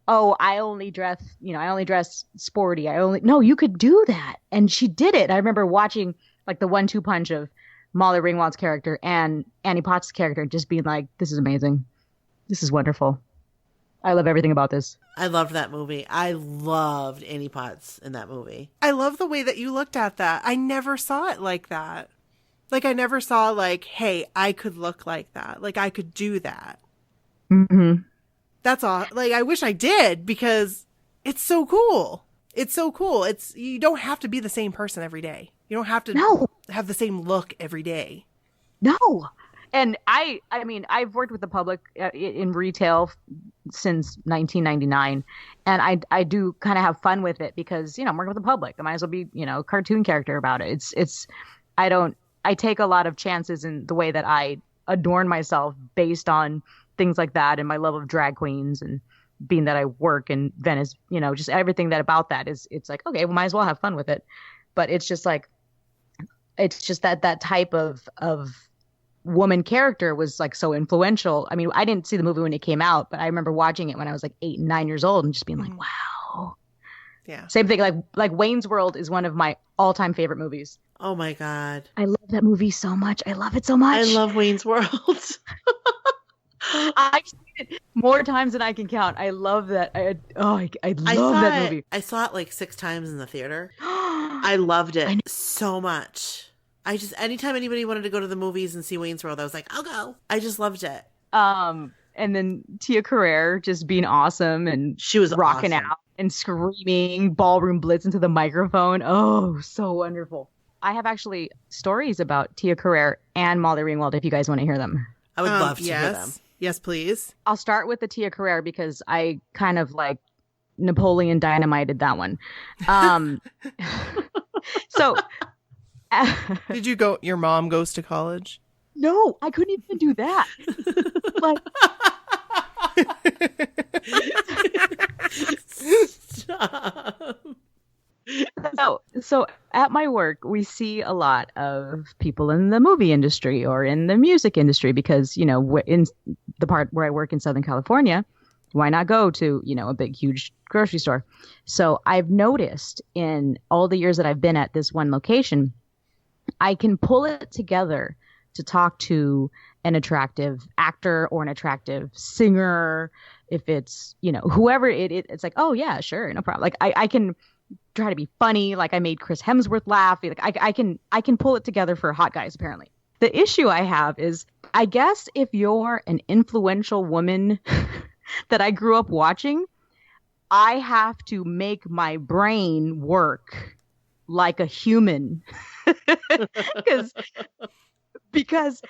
I only dress sporty. No, you could do that. And she did it. I remember watching like the 1-2 punch of Molly Ringwald's character and Annie Potts' character, just being like, this is amazing. This is wonderful. I love everything about this. I loved that movie. I loved Annie Potts in that movie. I love the way that you looked at that. I never saw it like that. Like, I never saw, like, hey, I could look like that. Like, I could do that. Mm-hmm. That's all. Like, I wish I did, because it's so cool. It's so cool. You don't have to be the same person every day. You don't have to have the same look every day. No. And I mean, I've worked with the public in retail since 1999, and I do kind of have fun with it because, I'm working with the public. I might as well be, a cartoon character about it. I take a lot of chances in the way that I adorn myself based on things like that and my love of drag queens and being that I work in Venice, just everything that about that it's like, okay, we might as well have fun with it. But it's just like, it's just that type of woman character was like so influential. I mean, I didn't see the movie when it came out, but I remember watching it when I was like 8 and 9 years old and just being like, wow. Yeah. Same thing. Like Wayne's World is one of my all-time favorite movies. Oh my God. I love that movie so much. I love it so much. I love Wayne's World. I've seen it more times than I can count. I love that. I love that movie. I saw it like 6 times in the theater. I loved it so much. Anytime anybody wanted to go to the movies and see Wayne's World, I was like, I'll go. I just loved it. And then Tia Carrere just being awesome, and she was rocking awesome. out and screaming ballroom blitz into the microphone. Oh, so wonderful. I have actually stories about Tia Carrere and Molly Ringwald if you guys want to hear them. I would love to hear them. Yes, please. I'll start with the Tia Carrere because I kind of like Napoleon Dynamited that one. So did you go, your mom goes to college? No, I couldn't even do that. Like, Stop. So at my work, we see a lot of people in the movie industry or in the music industry because, in the part where I work in Southern California, why not go to, a big, huge grocery store? So I've noticed in all the years that I've been at this one location, I can pull it together to talk to an attractive actor or an attractive singer. If it's, whoever it's like, oh yeah, sure, no problem. Like I can try to be funny. Like I made Chris Hemsworth laugh. Like I can pull it together for hot guys, apparently. The issue I have is, I guess if you're an influential woman that I grew up watching, I have to make my brain work like a human. because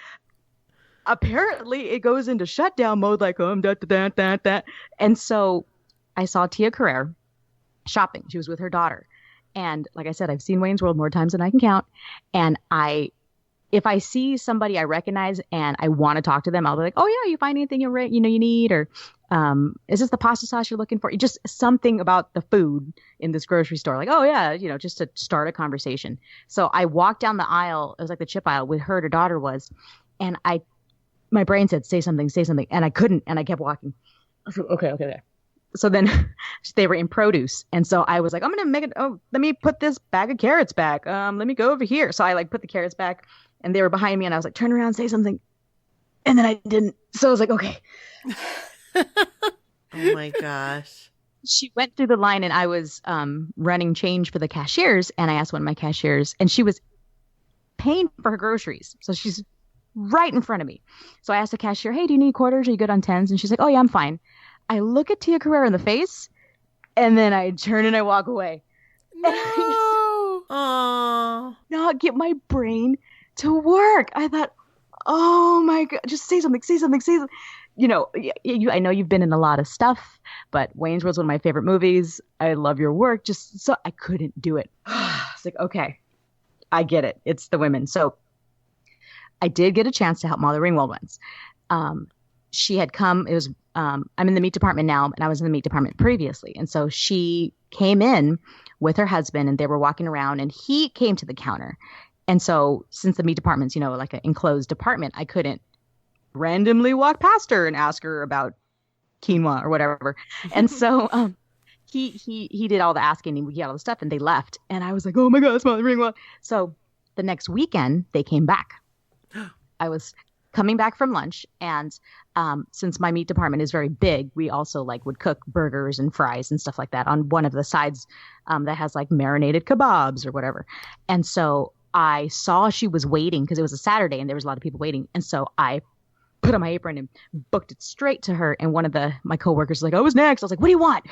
apparently it goes into shutdown mode, like that. And so I saw Tia Carrere shopping. She was with her daughter. And like I said, I've seen Wayne's World more times than I can count. And if I see somebody I recognize and I want to talk to them, I'll be like, oh yeah, you find anything you need? Or is this the pasta sauce you're looking for? Just something about the food in this grocery store. Like, oh yeah, just to start a conversation. So I walked down the aisle. It was like the chip aisle with her daughter was. And my brain said, say something. And I couldn't. And I kept walking. I said, okay, there. So then they were in produce. And so I was like, I'm going to make it. Oh, let me put this bag of carrots back. Let me go over here. So I put the carrots back and they were behind me and I was like, turn around, say something. And then I didn't. So I was like, okay. Oh my gosh. She went through the line and I was running change for the cashiers. And I asked one of my cashiers and she was paying for her groceries. So she's right in front of me. So I asked the cashier, hey, do you need quarters? Are you good on tens? And she's like, oh yeah, I'm fine. I look at Tia Carrere in the face, and then I turn and I walk away. No. Aww. Not get my brain to work. I thought, oh my God, just say something. I know you've been in a lot of stuff, but Wayne's World's one of my favorite movies. I love your work. Just so I couldn't do it. It's like, okay, I get it. It's the women. So I did get a chance to help Molly Ringwald once. She had come, I'm in the meat department now, and I was in the meat department previously. And so she came in with her husband, and they were walking around, and he came to the counter. And so since the meat department's, like an enclosed department, I couldn't randomly walk past her and ask her about quinoa or whatever. And so he did all the asking, and he had all the stuff, and they left. And I was like, oh my God, it's Molly Ringwald. So the next weekend, they came back. I was coming back from lunch, and since my meat department is very big, we also like would cook burgers and fries and stuff like that on one of the sides that has like marinated kebabs or whatever. And so I saw she was waiting because it was a Saturday and there was a lot of people waiting. And so I put on my apron and booked it straight to her. And one of my coworkers was like, "I was next." I was like, "What do you want?"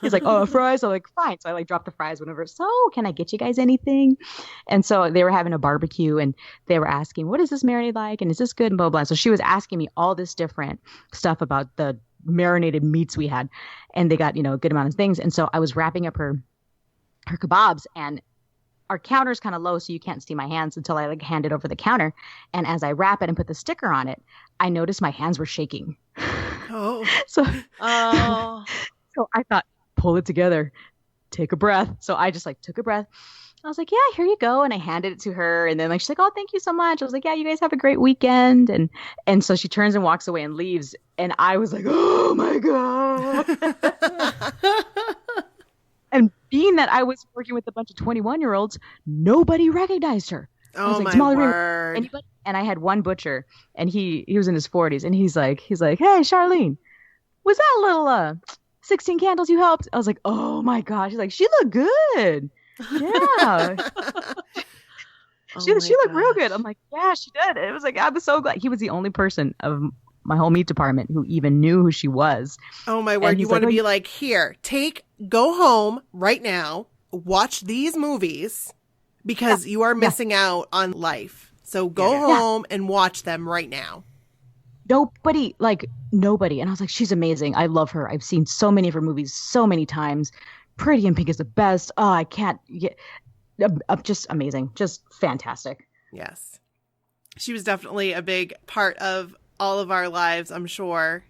He's like, "Oh, fries." I'm like, "Fine." So I like dropped the fries, whatever. "So can I get you guys anything?" And so they were having a barbecue and they were asking, "What is this marinade like? And is this good?" And blah, blah. So she was asking me all this different stuff about the marinated meats we had. And they got, a good amount of things. And so I was wrapping up her kebabs, and our counter's kind of low, so you can't see my hands until I like hand it over the counter. And as I wrap it and put the sticker on it, I noticed my hands were shaking. Oh. So I thought, pull it together, take a breath. So I just like took a breath. I was like, "Yeah, here you go." And I handed it to her. And then like she's like, "Oh, thank you so much." I was like, "Yeah, you guys have a great weekend." And so she turns and walks away and leaves. And I was like, "Oh my God." And being that I was working with a bunch of 21-year-olds, nobody recognized her. I was Oh like, my word. Anybody? And I had one butcher, and he was in his 40s, and he's like, "Hey, Charlene, was that little 16 candles you helped?" I was like, "Oh my gosh." She's like, "She looked good." Yeah. She looked real good. I'm like, "Yeah, she did." It was like, I was so glad. He was the only person of my whole meat department who even knew who she was. Oh my word. You want to be like, "Here, go home right now, watch these movies because you are missing out on life. So go home and watch them right now." Nobody. And I was like, "She's amazing. I love her. I've seen so many of her movies so many times. Pretty in Pink is the best. Oh, I can't get just amazing. Just fantastic." Yes. She was definitely a big part of all of our lives, I'm sure.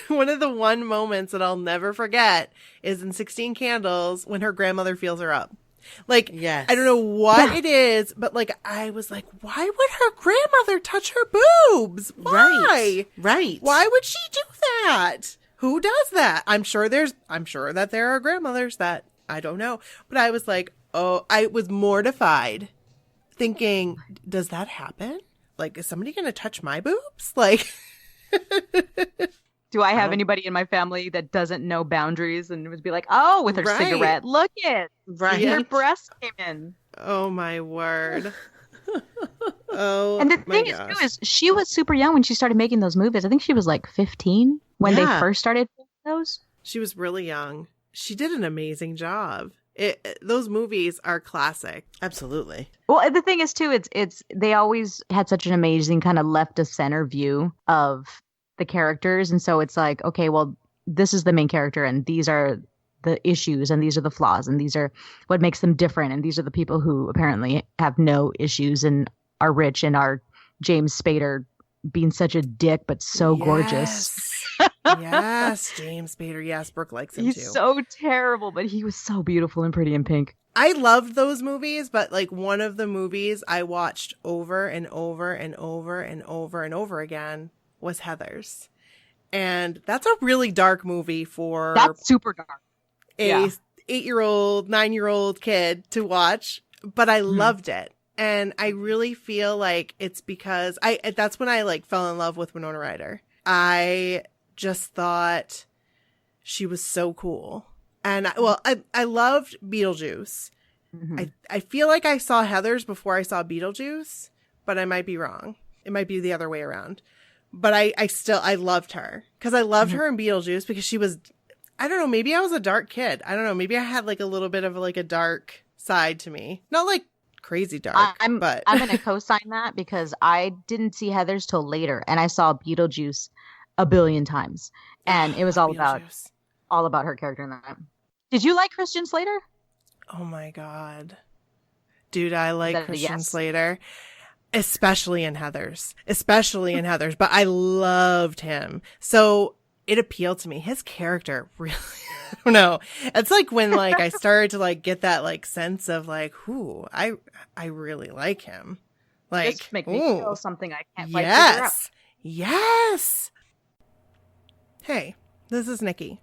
One of the moments that I'll never forget is in 16 Candles when her grandmother feels her up. Like, yes. I don't know what it is, but like, I was like, why would her grandmother touch her boobs? Why? Right. Why would she do that? Who does that? I'm sure that there are grandmothers that I don't know, but I was like, oh, I was mortified thinking, does that happen? Like, is somebody going to touch my boobs? Like, do I have anybody in my family that doesn't know boundaries and would be like, "Oh, with her cigarette, look it, her breast came in." Oh my word. Oh, and the thing is, too, is she was super young when she started making those movies. I think she was like 15 when they first started those. She was really young. She did an amazing job. Those movies are classic. Absolutely. Well, the thing is, too, it's they always had such an amazing kind of left of center view of the characters. And so it's like, okay, well, this is the main character and these are the issues and these are the flaws and these are what makes them different. And these are the people who apparently have no issues and are rich and are James Spader being such a dick, but so gorgeous. Yes, James Spader. Yes, Brooke likes him too. He's so terrible, but he was so beautiful and Pretty in Pink. I loved those movies, but like one of the movies I watched over and over and over and over and over again was Heathers. And that's a really dark movie for that's super dark. A 8-year-old, 9-year-old kid to watch, but I loved it. And I really feel like it's because that's when I like fell in love with Winona Ryder. I just thought she was so cool. And I loved Beetlejuice. Mm-hmm. I feel like I saw Heathers before I saw Beetlejuice, but I might be wrong. It might be the other way around. But I loved her because I loved her in Beetlejuice because she was, I don't know, maybe I was a dark kid. I don't know. Maybe I had like a little bit of like a dark side to me. Not like crazy dark, but I'm going to co-sign that because I didn't see Heathers till later and I saw Beetlejuice a billion times. And it was all about her character in that. Did you like Christian Slater? Oh my God. Dude, I like Christian Slater. Especially in Heathers. But I loved him. So it appealed to me. His character really, I don't know. It's like when like I started to like get that like sense of like, I really like him. Like, just make me feel something I can't like figure out. Yes. Hey, this is Nikki.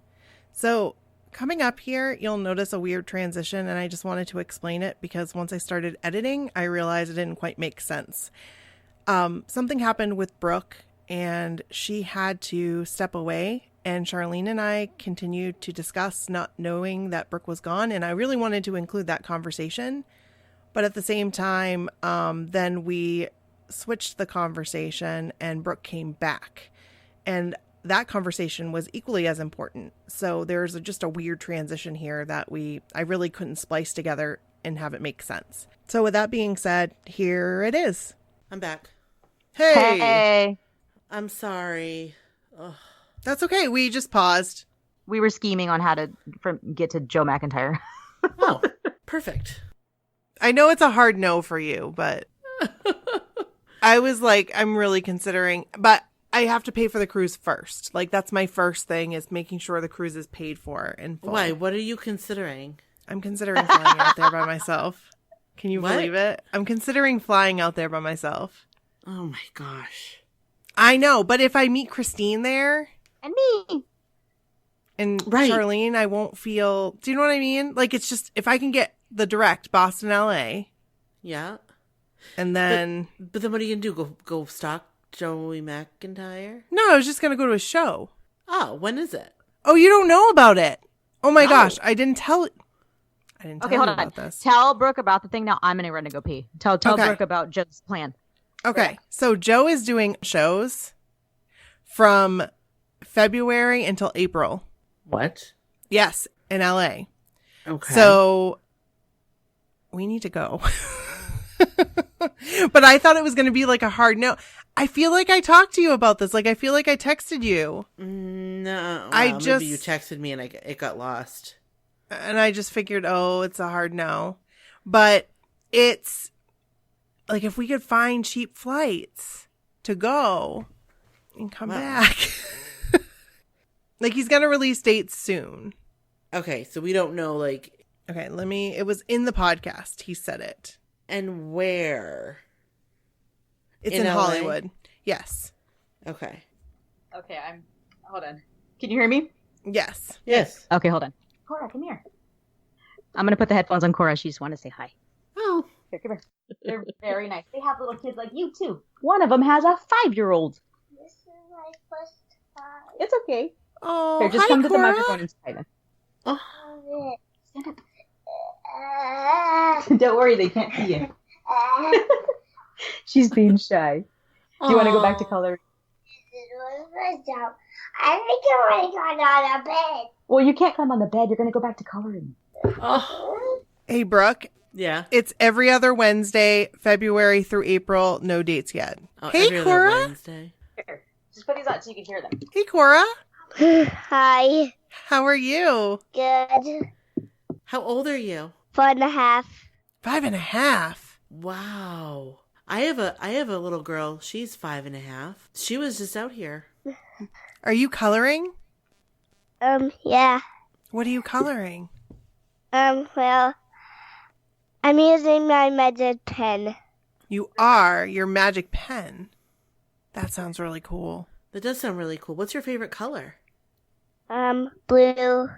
So coming up here, you'll notice a weird transition, and I just wanted to explain it because once I started editing, I realized it didn't quite make sense. something happened with Brooke and she had to step away. And Charlene and I continued to discuss not knowing that Brooke was gone. And I really wanted to include that conversation. But at the same time, then we switched the conversation and Brooke came back. And that conversation was equally as important. So there's just a weird transition here that I really couldn't splice together and have it make sense. So with that being said, here it is. I'm back. Hey. I'm sorry. Ugh. That's okay. We just paused. We were scheming on how to get to Joe McIntyre. Oh, perfect. I know it's a hard no for you, but I was like, I'm really considering, but I have to pay for the cruise first. Like, that's my first thing, is making sure the cruise is paid for in full. Why? What are you considering? I'm considering flying out there by myself. Can you What? believe it? I'm considering flying out there by myself. Oh my gosh. I know, but if I meet Christine there And me. and Right. Charlene, I won't feel, do you know what I mean? Like, it's just, if I can get the direct Boston, LA, Yeah. and then, But then what are you going to do? Go stalk Joey McIntyre? no, I was just going to go to a show. Oh, when is it? Oh, you don't know about it. Oh my No. gosh. I didn't tell Okay, you hold on. about this. Tell Brooke about the thing now. I'm gonna run to go pee. Tell Okay. Brooke about Joe's plan. Okay. So Joe is doing shows from February until April. What? Yes, in LA. Okay. So we need to go. But I thought it was going to be like a hard no. I feel like I talked to you about this. Like, I feel like I texted you. No. I Well, just- maybe you texted me and it got lost. And I just figured, oh, it's a hard no. But it's like, if we could find cheap flights to go and come Wow. back. Like, he's going to release dates soon. Okay, so we don't know, like, Okay, it was in the podcast. He said it. and where. It's In in LA? Hollywood. Yes. Okay. Okay, hold on. Can you hear me? Yes. Yes. Okay, hold on. Cora, come here. I'm gonna put the headphones on Cora. She just wanted to say hi. Oh. Here, come here. They're very nice. They have little kids like you too. One of them has a 5-year-old. This is my first time. It's okay. Oh, Here, just hi, come to the Cora. microphone and say Oh. Stand up. Don't worry, they can't see you. She's being shy. Do you want to go back to coloring? This is my first time. I think I want to go on a bed. Well, you can't climb on the bed. You're going to go back to coloring. Oh. Hey, Brooke. Yeah. It's every other Wednesday, February through April. No dates yet. Oh, Hey, every other Cora. Wednesday. Here, just put these on so you can hear them. Hey, Cora. Hi. How are you? Good. How old are you? 4.5. 5.5. Wow. I have a little girl. She's 5.5. She was just out here. Are you coloring? Yeah. What are you coloring? Well, I'm using my magic pen. You are your magic pen. That sounds really cool. That does sound really cool. What's your favorite color? Blue.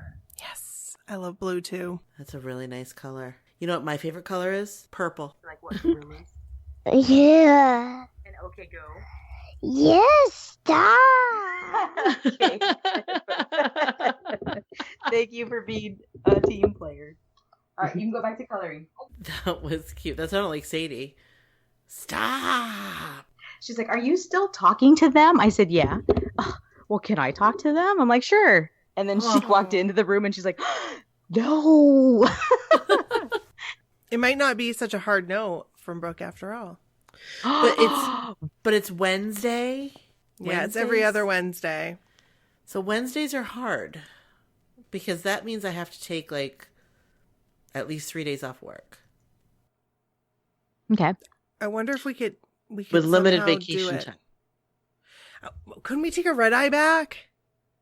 Yes. I love blue too. That's a really nice color. You know what my favorite color is? Purple. Like what the room is. Yeah. And okay, go. Yes, stop. Okay. Thank you for being a team player. All right, you can go back to coloring. That was cute. That sounded like Sadie. Stop. She's like, "Are you still talking to them?" I said, "Yeah." "Oh, well, can I talk to them?" I'm like, "Sure." And then she walked into the room and she's like, "No." It might not be such a hard no from Brooke after all. But it's Wednesday. Yeah, it's every other Wednesday. So Wednesdays are hard because that means I have to take like at least 3 days off work. Okay. I wonder if we could With limited somehow do vacation it. time. Couldn't we take a red eye back?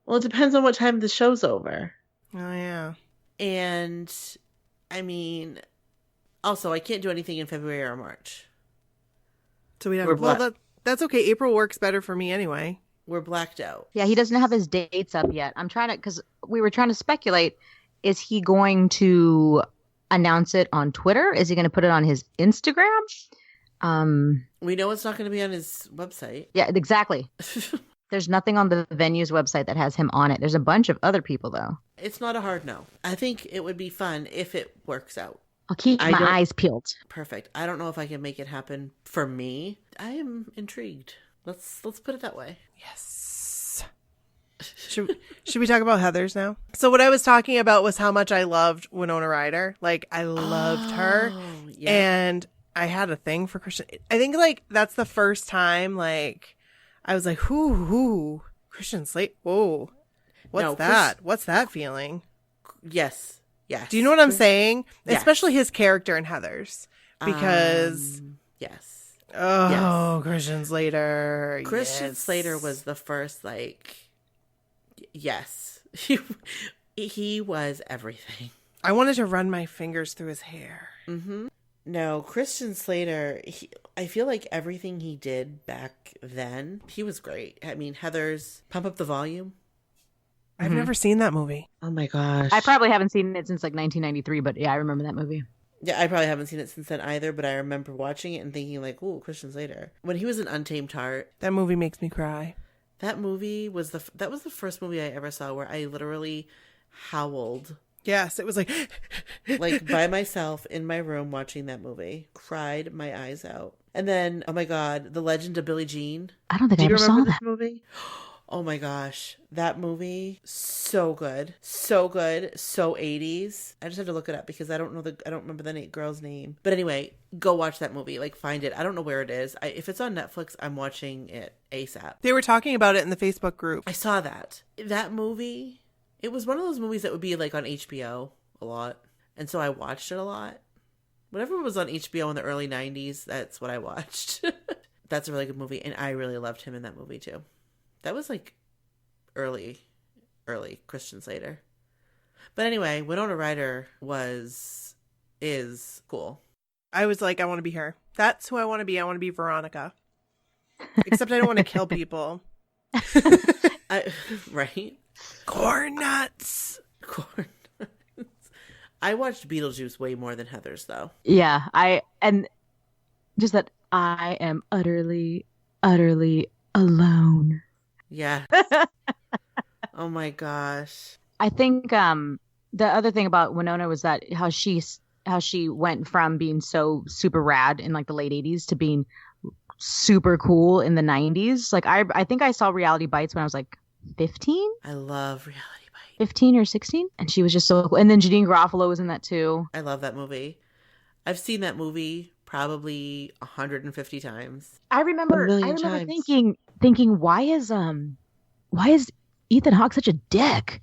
Well, it depends on what time the show's over. Oh yeah. And I mean, also I can't do anything in February or March. So we have We're that's okay. April works better for me anyway. We're blacked out. Yeah, he doesn't have his dates up yet. I'm trying to, because we were trying to speculate, is he going to announce it on Twitter? Is he going to put it on his Instagram? We know it's not going to be on his website. Yeah, exactly. There's nothing on the venue's website that has him on it. There's a bunch of other people, though. It's not a hard no. I think it would be fun if it works out. I'll keep my eyes peeled. Perfect. I don't know if I can make it happen for me. I am intrigued. Let's put it that way. Yes. Should we talk about Heathers now? So what I was talking about was how much I loved Winona Ryder. Like, I loved her. Yeah. And I had a thing for Christian. I think, like, that's the first time, like, I was like, whoo, Christian Slater. Whoa. What's that? What's that feeling? Yes. Yes. Do you know what I'm saying? Yes. Especially his character in Heathers. Because... yes. Oh, yes. Christian Slater. Christian Slater was the first, like... Yes. He was everything. I wanted to run my fingers through his hair. Mm-hmm. No, Christian Slater, I feel like everything he did back then, he was great. I mean, Heathers, Pump Up the Volume. I've never seen that movie. Oh my gosh. I probably haven't seen it since like 1993, but yeah, I remember that movie. Yeah, I probably haven't seen it since then either, but I remember watching it and thinking like, ooh, Christian Slater. When he was in Untamed Heart. That movie makes me cry. That movie was that was the first movie I ever saw where I literally howled. Yes, it was like... like by myself in my room watching that movie. Cried my eyes out. And then, oh my God, The Legend of Billie Jean. I don't think I ever saw that movie. Oh my gosh, that movie, so good. So good, so 80s. I just had to look it up because I don't remember the girl's name. But anyway, go watch that movie. Like, find it. I don't know where it is. If it's on Netflix, I'm watching it ASAP. They were talking about it in the Facebook group. I saw that. That movie, it was one of those movies that would be like on HBO a lot. And so I watched it a lot. Whatever was on HBO in the early 90s, that's what I watched. That's a really good movie. And I really loved him in that movie too. That was like early Christian Slater. But anyway, Winona Ryder is cool. I was like, I want to be her. That's who I want to be. I want to be Veronica. Except I don't want to kill people. Right? Corn nuts. I watched Beetlejuice way more than Heathers, though. Yeah, and just that I am utterly, utterly alone. Yeah. Oh my gosh. I think the other thing about Winona was that how she went from being so super rad in like the late 80s to being super cool in the 90s. Like I think I saw Reality Bites when I was like 15. I love Reality Bites. 15 or 16, and she was just so cool. And then Janine Garofalo was in that too. I love that movie. I've seen that movie probably 150 times. I remember thinking why is Ethan Hawke such a dick?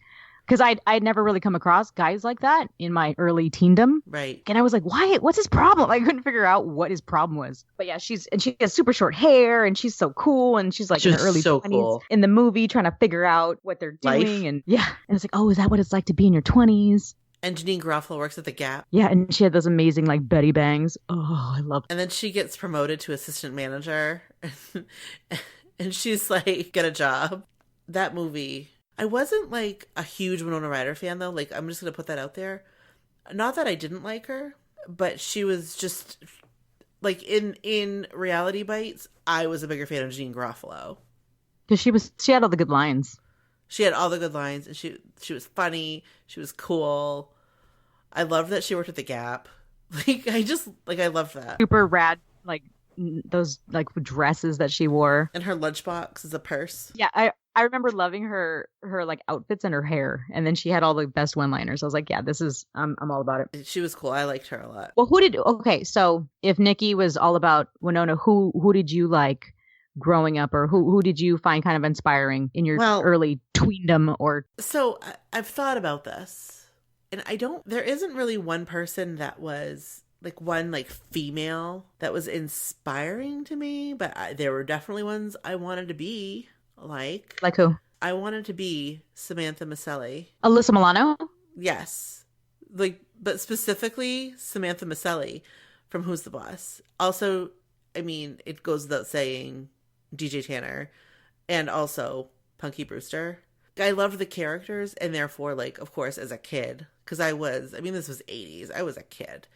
Because I'd never really come across guys like that in my early teendom. Right. And I was like, why? What's his problem? I couldn't figure out what his problem was. But yeah, she has super short hair and she's so cool. And she's like in her early 20s in the movie trying to figure out what they're doing. Life. And yeah. And it's like, oh, is that what it's like to be in your 20s? And Janine Garofalo works at the Gap. Yeah, and she had those amazing like Betty Bangs. Oh, I love. And then she gets promoted to assistant manager, and she's like, get a job. That movie. I wasn't like a huge Winona Ryder fan though. Like, I'm just gonna put that out there. Not that I didn't like her, but she was just like in Reality Bites. I was a bigger fan of Janine Garofalo because she had all the good lines. She had all the good lines, and she was funny. She was cool. I loved that she worked at the Gap. Like, I loved that. Super rad, like those like dresses that she wore. And her lunchbox is a purse. Yeah, I remember loving her like outfits and her hair. And then she had all the best one-liners. I was like, yeah, this is I'm all about it. She was cool. I liked her a lot. Well, so if Nikki was all about Winona, who did you like growing up, or who did you find kind of inspiring in your early tweendom? Or so I've thought about this. And there isn't really one person that was like one like female that was inspiring to me, but there were definitely ones I wanted to be like. Like who? I wanted to be Samantha Micelli. Alyssa Milano? Yes. Like, but specifically Samantha Micelli from Who's the Boss. Also, I mean, it goes without saying DJ Tanner and also Punky Brewster. I loved the characters, and therefore, like, of course, as a kid, because this was 80s, I was a kid.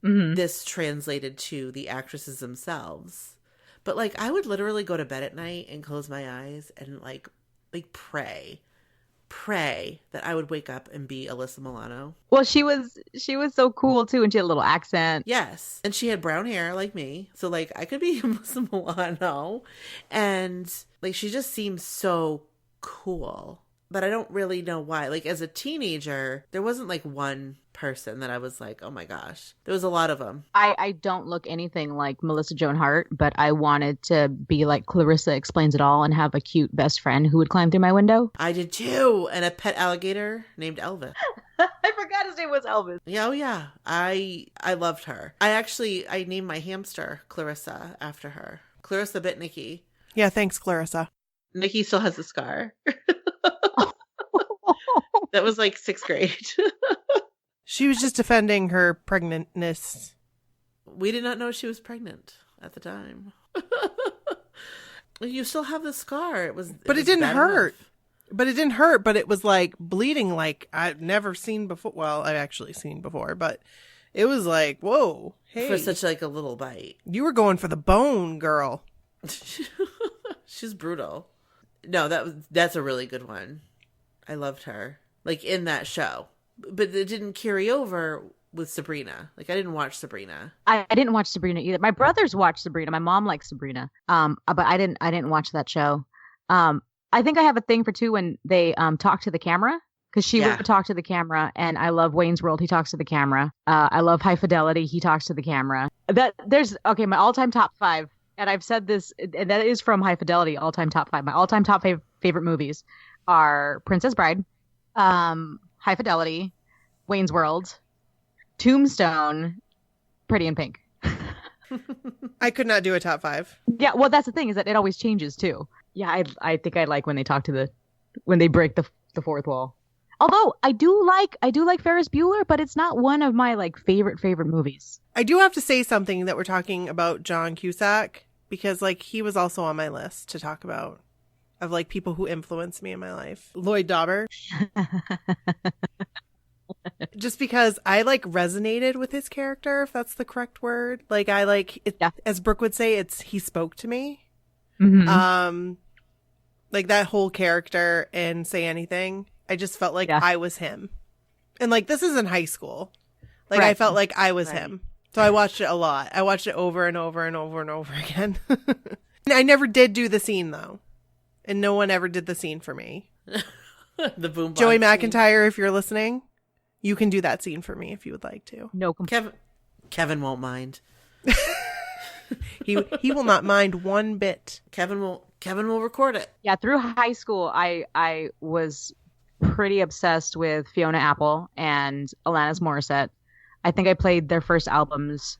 this translated to the actresses themselves. But like, I would literally go to bed at night and close my eyes and like pray that I would wake up and be Alyssa Milano. Well, she was so cool too, and she had a little accent. Yes, and she had brown hair like me, so like I could be Alyssa Milano, and like she just seems so cool. But I don't really know why. Like as a teenager, there wasn't like one person that I was like, oh my gosh. There was a lot of them. I don't look anything like Melissa Joan Hart, but I wanted to be like Clarissa Explains It All and have a cute best friend who would climb through my window. I did too. And a pet alligator named Elvis. I forgot his name was Elvis. Yeah, oh yeah. I loved her. I named my hamster Clarissa after her. Clarissa bit Nikki. Yeah, thanks, Clarissa. Nikki still has a scar. That was like 6th grade. She was just defending her pregnantness. We did not know she was pregnant at the time. You still have the scar. It didn't hurt. But it didn't hurt, but it was like bleeding like I've never seen before. Well, I've actually seen before, but it was like, whoa, hey. For such like a little bite. You were going for the bone, girl. She's brutal. No, that's a really good one. I loved her. Like in that show. But it didn't carry over with Sabrina. Like I didn't watch Sabrina. I didn't watch Sabrina either. My brothers watched Sabrina. My mom likes Sabrina. But I didn't watch that show. I think I have a thing for two when they talk to the camera, because she would talk to the camera, and I love Wayne's World. He talks to the camera. I love High Fidelity. He talks to the camera. My all-time top 5, and I've said this, and that is from High Fidelity. All-time top 5. My all-time top favorite movies are Princess Bride, High Fidelity, Wayne's World, Tombstone, Pretty in Pink. I could not do a top 5. Yeah, well, that's the thing, is that it always changes too. Yeah, I think I like when they talk when they break the fourth wall. Although I do like Ferris Bueller, but it's not one of my like favorite movies. I do have to say something that we're talking about John Cusack, because like he was also on my list to talk about of like people who influenced me in my life. Lloyd Dobber. Just because I like resonated with his character, if that's the correct word. Like I like it, as Brooke would say, he spoke to me. Mm-hmm. Like that whole character in Say Anything, I just felt like I was him. And like this is in high school. Like I felt like I was him. So I watched it a lot. I watched it over and over and over and over again. I never did do the scene though. And no one ever did the scene for me. The boom. Joey McIntyre, if you're listening, you can do that scene for me if you would like to. No, Kevin won't mind. He will not mind one bit. Kevin will record it. Yeah, through high school, I was pretty obsessed with Fiona Apple and Alanis Morissette. I think I played their first albums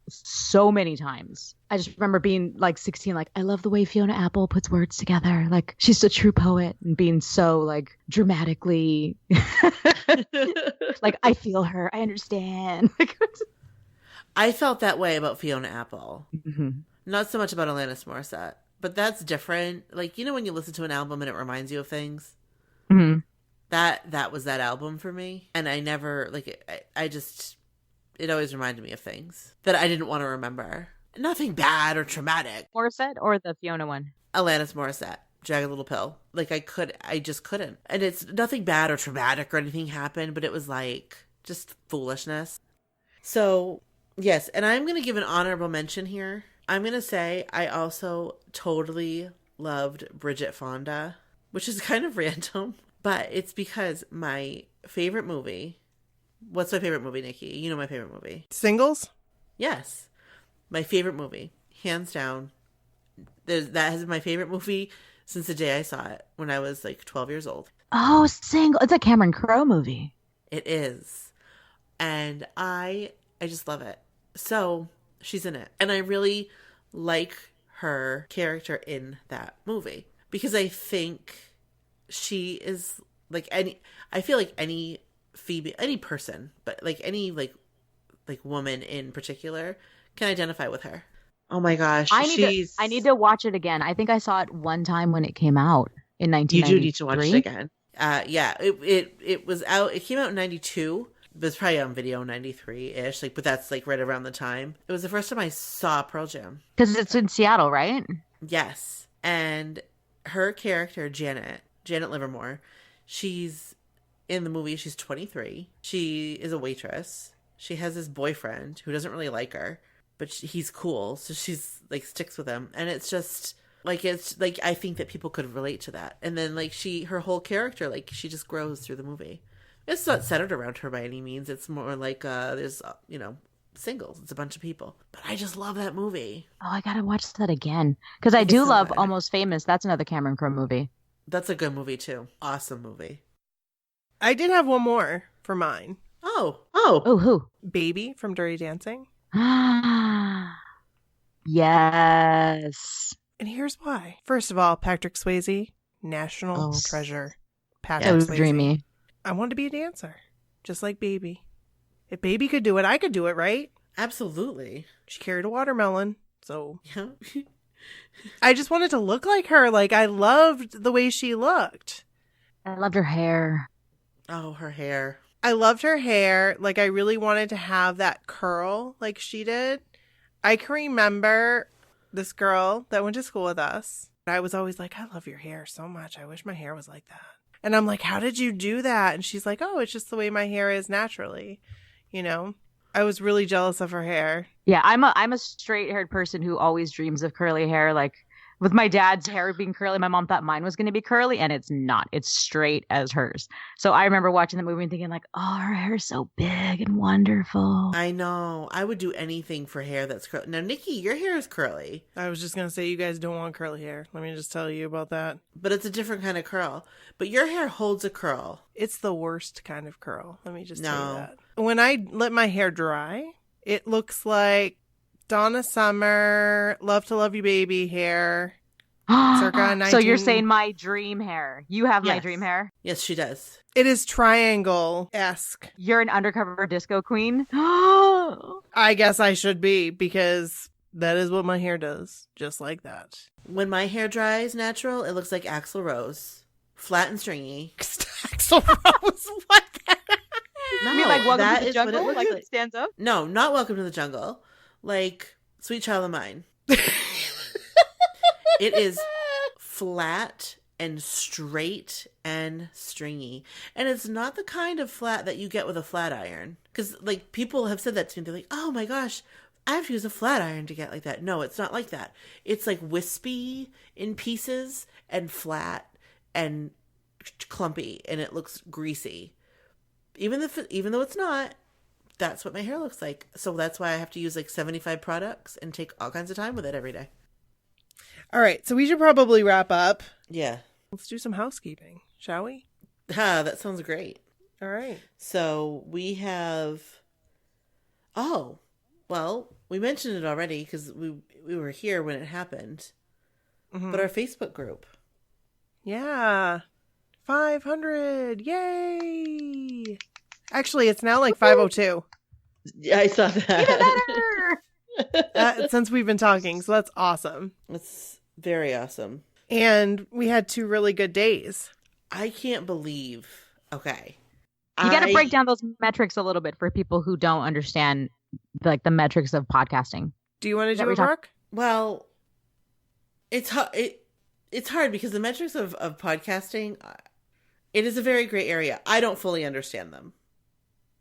so many times. I just remember being like 16, like, I love the way Fiona Apple puts words together. Like, she's a true poet, and being so like dramatically like, I feel her. I understand. I felt that way about Fiona Apple. Mm-hmm. Not so much about Alanis Morissette, but that's different. Like, you know when you listen to an album and it reminds you of things? Mm-hmm. That was that album for me. And I never, like, it always reminded me of things that I didn't want to remember. Nothing bad or traumatic. Morissette or the Fiona one? Alanis Morissette. Jagged Little Pill. Like, I just couldn't. And it's nothing bad or traumatic or anything happened, but it was like just foolishness. So, yes, and I'm going to give an honorable mention here. I'm going to say I also totally loved Bridget Fonda, which is kind of random, but it's because my favorite movie. What's my favorite movie, Nikki? You know my favorite movie. Singles? Yes. My favorite movie. Hands down. That has been my favorite movie since the day I saw it when I was like 12 years old. Oh, Single. It's a Cameron Crowe movie. It is. And I just love it. So she's in it. And I really like her character in that movie because I think she is like I feel like any Phoebe, any person, but like any like woman in particular can identify with her. Oh my gosh. I need to watch it again. I think I saw it one time when it came out in 1993. You do need to watch it again. Yeah, it was out. It came out in 92. was probably on video 93-ish, like, but that's like right around the time. It was the first time I saw Pearl Jam. Because it's in Seattle, right? Yes. And her character, Janet Livermore, she's in the movie, she's 23. She is a waitress. She has this boyfriend who doesn't really like her, but he's cool. So she's like sticks with him. And it's just like, I think that people could relate to that. And then like her whole character, like she just grows through the movie. It's not centered around her by any means. It's more like, there's, singles. It's a bunch of people. But I just love that movie. Oh, I gotta watch that again. Because I do love Almost Famous. That's another Cameron Crowe movie. That's a good movie too. Awesome movie. I did have one more for mine. Oh, who? Baby from Dirty Dancing. Yes. And here's why. First of all, Patrick Swayze, national treasure. Patrick That was Swayze. dreamy. I wanted to be a dancer, just like Baby. If Baby could do it, I could do it, right? absolutely. She carried a watermelon, so Yeah. I just wanted to look like her. Like, I loved the way she looked. I loved her hair. Oh, her hair. I loved her hair. Like, I really wanted to have that curl like she did. I can remember this girl that went to school with us. I was always like, I love your hair so much. I wish my hair was like that. And I'm like, how did you do that? And she's like, oh, it's just the way my hair is naturally. You know, I was really jealous of her hair. Yeah, I'm a straight-haired person who always dreams of curly hair. Like, with my dad's hair being curly, my mom thought mine was going to be curly, and it's not. It's straight as hers. So I remember watching the movie and thinking, like, oh, her hair's so big and wonderful. I know. I would do anything for hair that's curly. Now, Nikki, your hair is curly. I was just going to say, you guys don't want curly hair. Let me just tell you about that. But it's a different kind of curl. But your hair holds a curl. It's the worst kind of curl. Let me just tell you that. When I let my hair dry, it looks like Donna Summer, Love to Love You Baby hair. Circa 19... So you're saying my dream hair. You have my Yes. dream hair? Yes, she does. It is triangle-esque. You're an undercover disco queen? Oh, I guess I should be, because that is what my hair does. Just like that. When my hair dries natural, it looks like Axl Rose. Flat and stringy. Axl Rose, what? No, you mean like Welcome that to the is what it Jungle? looks Like like. it stands up? No, not Welcome to the Jungle. Like Sweet Child of Mine. It is flat and straight and stringy. And it's not the kind of flat that you get with a flat iron. Because, like, people have said that to me. They're like, oh my gosh, I have to use a flat iron to get like that. No, it's not like that. It's like wispy in pieces and flat and clumpy. And it looks greasy. Even though it's not, that's what my hair looks like. So that's why I have to use like 75 products and take all kinds of time with it every day. All right, so we should probably wrap up. Yeah. Let's do some housekeeping, shall we? That sounds great. All right. So we have... Oh, well, we mentioned it already because we were here when it happened. Mm-hmm. But our Facebook group. Yeah. 500. Yay. Actually, it's now like 502. Yeah, I saw that. Even better! Since we've been talking, so that's awesome. It's very awesome. And we had 2 really good days. I can't believe... Okay. You got to break down those metrics a little bit for people who don't understand like the metrics of podcasting. Do you want to do it, Brooke? Well, it's hard because the metrics of podcasting, it is a very gray area. I don't fully understand them.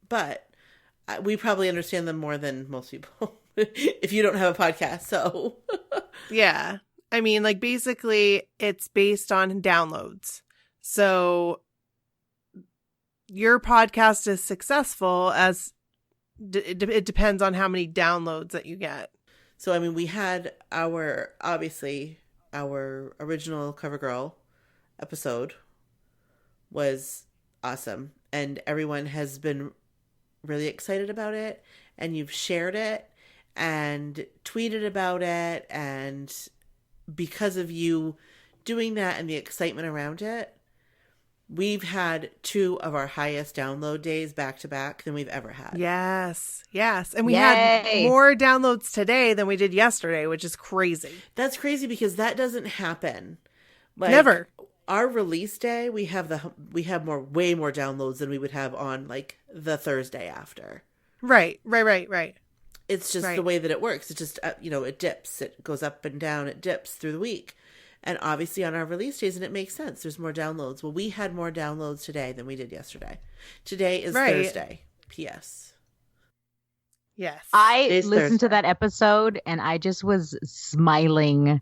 But we probably understand them more than most people if you don't have a podcast. So, yeah. I mean, like, basically, it's based on downloads. So your podcast is successful as it depends on how many downloads that you get. So, I mean, we had our original CoverGirl episode was awesome. And everyone has been really excited about it. And you've shared it and tweeted about it. And because of you doing that and the excitement around it, we've had 2 of our highest download days back to back than we've ever had. Yes. And we Yay. had more downloads today than we did yesterday, which is crazy. That's crazy because that doesn't happen. Like, Never. our release day, we have way more downloads than we would have on like the Thursday after. Right. It's just the way that it works. It just, it dips. It goes up and down. It dips through the week. And obviously on our release days, and it makes sense. There's more downloads. Well, we had more downloads today than we did yesterday. Today is Thursday. P.S. Yes. I listened to that episode and I just was smiling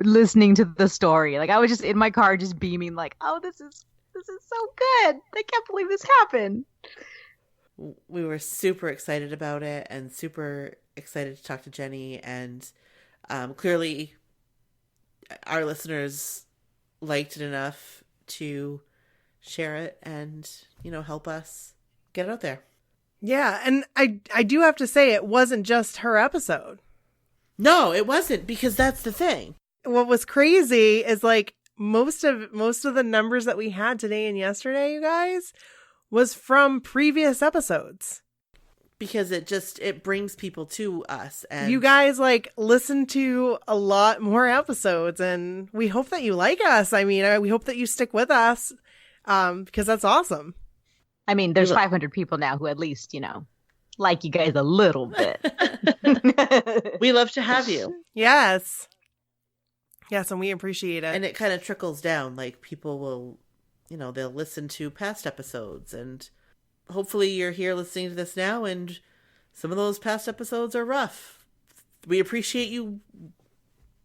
listening to the story. Like I was just in my car just beaming like, oh, this is so good. I can't believe this happened. We were super excited about it and super excited to talk to Jenny, and clearly our listeners liked it enough to share it and, help us get it out there. Yeah, and I do have to say it wasn't just her episode. No, it wasn't, because that's the thing. What was crazy is like most of the numbers that we had today and yesterday, you guys, was from previous episodes. Because it brings people to us, and you guys like listen to a lot more episodes, and we hope that you like us. I mean, we hope that you stick with us, because that's awesome. I mean, there's 500 people now who at least, like you guys a little bit. We love to have you. Yes, and we appreciate it. And it kind of trickles down. Like people will, they'll listen to past episodes, and hopefully you're here listening to this now, and some of those past episodes are rough. We appreciate you.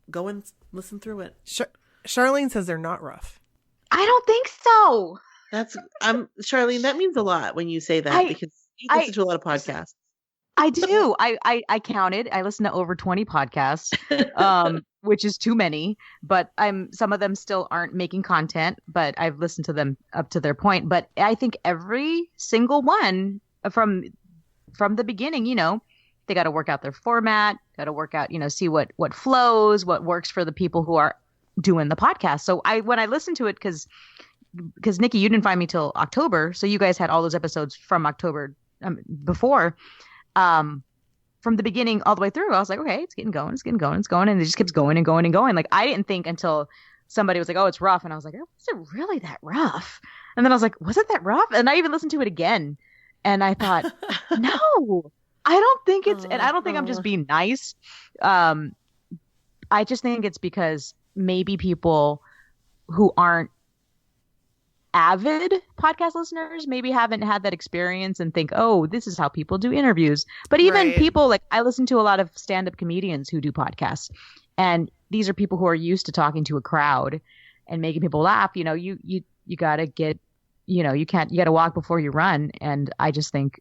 Go and listen through it. Charlene says they're not rough. I don't think so. That's Charlene, that means a lot when you say that, because you listen to a lot of podcasts. I do. I counted. I listen to over 20 podcasts, which is too many. But some of them still aren't making content, but I've listened to them up to their point. But I think every single one from the beginning, they got to work out their format, got to work out, see what flows, what works for the people who are doing the podcast. So when I listened to it, because Nikki, you didn't find me till October, so you guys had all those episodes from October before. From the beginning all the way through, I was like, okay, it's getting going, and it just keeps going and going and going. Like I didn't think until somebody was like, oh, it's rough, and I was like, oh, is it really that rough? And then I was like, was it that rough? And I even listened to it again, and I thought, no, I don't think it's, and I don't think I'm just being nice. I just think it's because maybe people who aren't avid podcast listeners maybe haven't had that experience and think, oh, this is how people do interviews. But even people like, I listen to a lot of stand-up comedians who do podcasts, and these are people who are used to talking to a crowd and making people laugh. You gotta get, you gotta walk before you run. And I think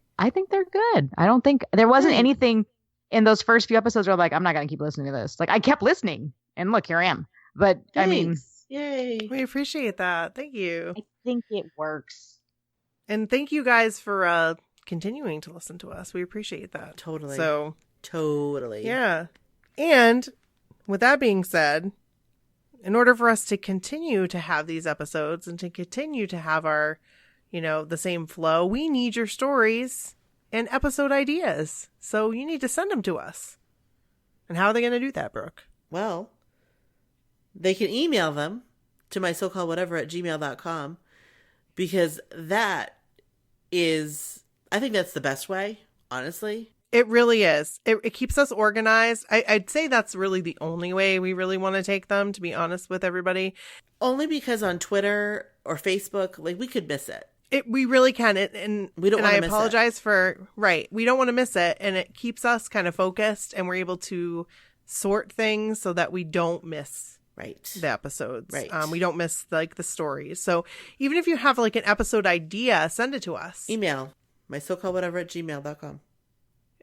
they're good. I don't think there wasn't anything in those first few episodes where I'm like, I'm not gonna keep listening to this. Like I kept listening, and look, here I am. But thanks. I mean, yay, we appreciate that. Thank you. I think it works. And thank you guys for continuing to listen to us. We appreciate that. Totally. So totally. Yeah. And with that being said, in order for us to continue to have these episodes and to continue to have our, the same flow, we need your stories and episode ideas. So you need to send them to us. And how are they going to do that, Brooke? Well, they can email them to mysocalledwhatever@gmail.com, because that is, I think that's the best way, honestly. It really is. It keeps us organized. I'd say that's really the only way we really want to take them, to be honest with everybody. Only because on Twitter or Facebook, like, we could miss it. We really can. And we don't want to miss it. I apologize for, we don't want to miss it. And it keeps us kind of focused, and we're able to sort things so that we don't miss the episodes. Right. We don't miss the stories. So even if you have an episode idea, send it to us. Email mysocalledwhatever@gmail.com.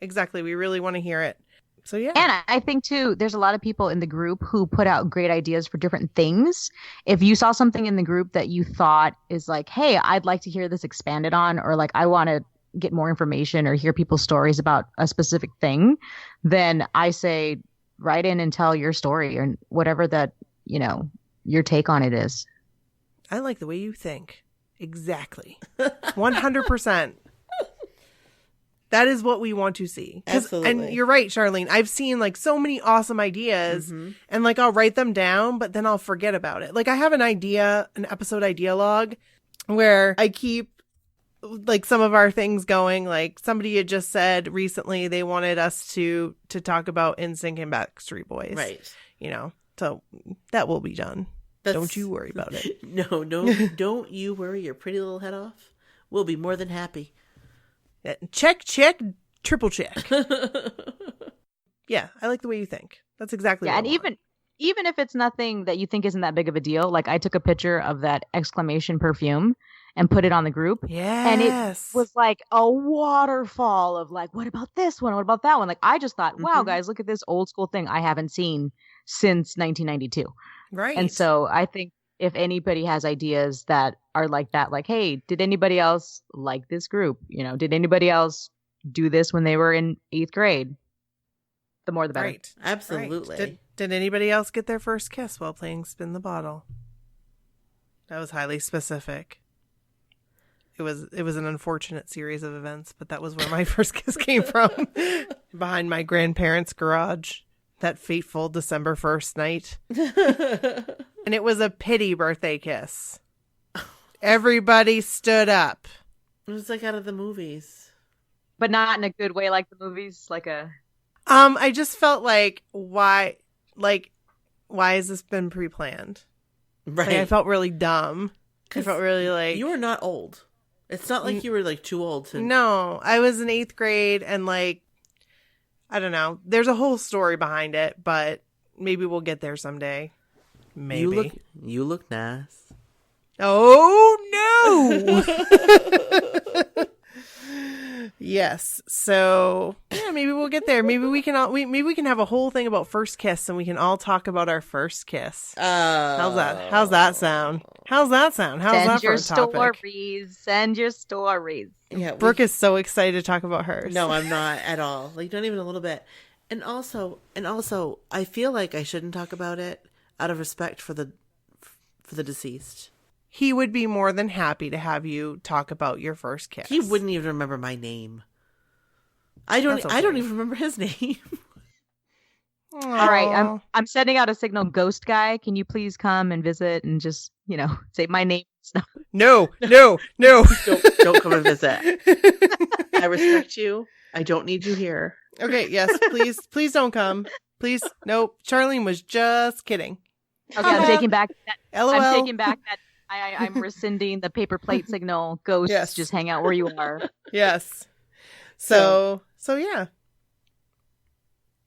Exactly. We really want to hear it. So yeah. And I think too, there's a lot of people in the group who put out great ideas for different things. If you saw something in the group that you thought is like, hey, I'd like to hear this expanded on, or like, I want to get more information or hear people's stories about a specific thing, then I say, write in and tell your story or whatever that, your take on it is. I like the way you think. Exactly. 100%. That is what we want to see. Absolutely. And you're right, Charlene. I've seen like so many awesome ideas and like I'll write them down, but then I'll forget about it. Like I have an episode idea log where I keep like some of our things going. Like somebody had just said recently they wanted us to talk about NSYNC and Backstreet Boys. Right. You know, so that will be done. Don't you worry about it. No, don't you worry your pretty little head off. We'll be more than happy. Check, triple check. Yeah, I like the way you think. That's exactly what I and want. even if it's nothing that you think isn't that big of a deal, like I took a picture of that exclamation perfume and put it on the group. Yes. And it was like a waterfall of like, what about this one? What about that one? Like I just thought, wow, guys, look at this old school thing I haven't seen since 1992. Right. And so I think if anybody has ideas that are like that, like, hey, did anybody else like this group? You know, did anybody else do this when they were in 8th grade? The more the better. Right. Absolutely. Right. Did anybody else get their first kiss while playing Spin the Bottle? That was highly specific. It was an unfortunate series of events, but that was where my first kiss came from. Behind my grandparents' garage. That fateful December 1st night. And it was a pity birthday kiss. Everybody stood up. It was like out of the movies. But not in a good way like the movies, like a... I just felt like, why has this been pre-planned? Right. Like, I felt really dumb. I felt really like... You were not old. It's not like you were like too old to... No, I was in 8th grade and like, I don't know. There's a whole story behind it, but maybe we'll get there someday. Maybe. You look nice. Oh, no! Yes. So, yeah, maybe we'll get there. Maybe we can have a whole thing about first kiss and we can all talk about our first kiss. How's that? How's that sound? How's that sound? How's that for a topic? Send your stories. Yeah, Brooke is so excited to talk about hers. No, I'm not at all. Like, not even a little bit. And also, I feel like I shouldn't talk about it out of respect for the deceased. He would be more than happy to have you talk about your first kiss. He wouldn't even remember my name. I don't even remember his name. All right, I'm sending out a signal, ghost guy. Can you please come and visit and just, say my name? No. Don't come and visit. I respect you. I don't need you here. Okay, yes, please don't come. Please, nope. Charlene was just kidding. Okay, I'm taking back that. LOL. I'm taking back that. I'm rescinding the paper plate signal. Ghosts, yes. Just hang out where you are. Yes. So yeah.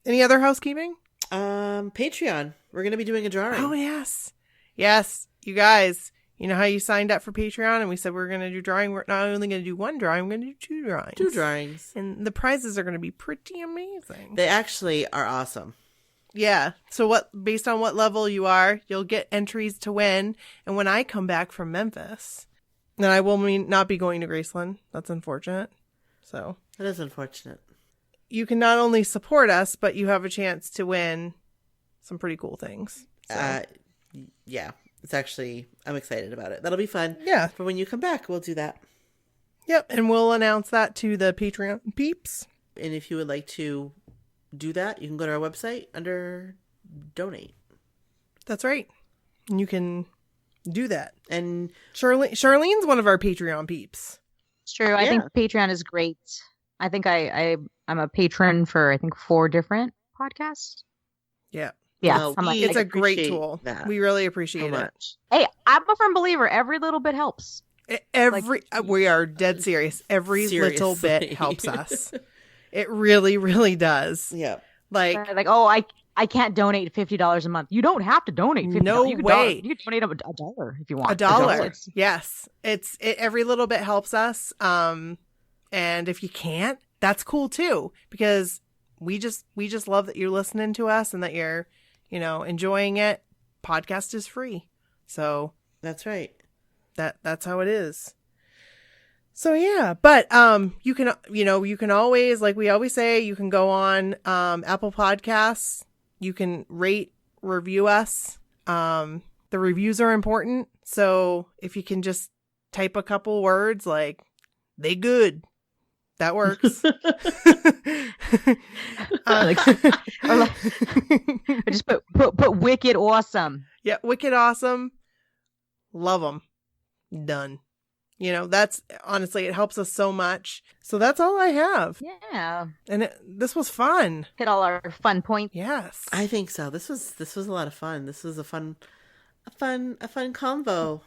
Any other housekeeping? Patreon. We're going to be doing a drawing. Oh, yes. Yes. You guys, you know how you signed up for Patreon and we said we're going to do drawing? We're not only going to do one drawing, we're going to do 2 drawings. 2 drawings. And the prizes are going to be pretty amazing. They actually are awesome. Yeah. So based on what level you are, you'll get entries to win. And when I come back from Memphis, then I will not be going to Graceland. That's unfortunate. So that is unfortunate. You can not only support us, but you have a chance to win some pretty cool things. So. Yeah. It's actually, I'm excited about it. That'll be fun. Yeah. For when you come back, we'll do that. Yep. And we'll announce that to the Patreon peeps. And if you would like to do that, you can go to our website under donate. That's right. And you can do that. And Charlene's one of our Patreon peeps. It's true. Yeah. I think Patreon is great. I think I'm a patron for 4 different podcasts. Yeah. Yeah. Well, it's a great tool. That. We really appreciate it. Hey, I'm a firm believer. Every little bit helps. We are dead serious. Every little bit helps us. It really, really does. Yeah. I can't donate $50 a month. You don't have to donate $50. No way. You can donate $1 if you want. $1. Yes. Every little bit helps us. And if you can't, that's cool too, because we just love that you're listening to us and that you're, enjoying it. Podcast is free. So that's right. That's how it is. So yeah, but you can always, like we always say, you can go on Apple Podcasts. You can rate, review us. The reviews are important. So if you can just type a couple words like "they good," That works. Or just put Wicked Awesome. Yeah, Wicked Awesome. Love them. Done. That's honestly, it helps us so much. So that's all I have. Yeah. And this was fun. Hit all our fun points. Yes. I think so. This was a lot of fun. This was a fun convo,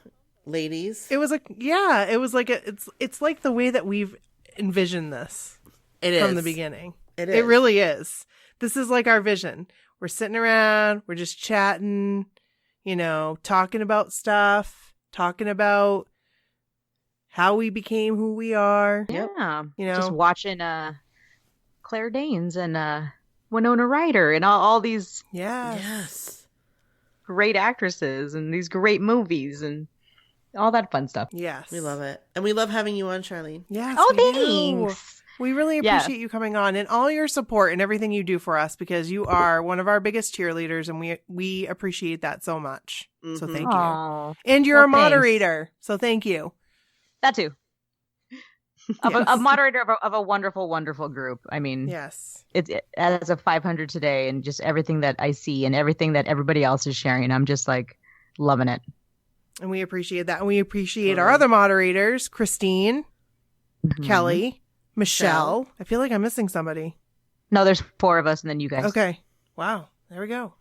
ladies. It was like it's like the way that we've envisioned this. It is from the beginning. It is. It really is. This is like our vision. We're sitting around, we're just chatting, talking about stuff, talking about how we became who we are. Yeah. Just watching Claire Danes and Winona Ryder and all these Yes. great actresses and these great movies and all that fun stuff. Yes. We love it. And we love having you on, Charlene. Yes. Oh, we thanks. do. We really appreciate you coming on and all your support and everything you do for us, because you are one of our biggest cheerleaders and we appreciate that so much. Mm-hmm. So thank Aww. you. And you're a Well, thanks. moderator. So thank you. That too. A moderator of a wonderful, wonderful group. I mean, yes. It as of 500 today, and just everything that I see and everything that everybody else is sharing, I'm just like loving it. And we appreciate that. And we appreciate our other moderators, Christine, Kelly, Michelle. I feel like I'm missing somebody. No, there's 4 of us, and then you guys. Okay. Wow. There we go.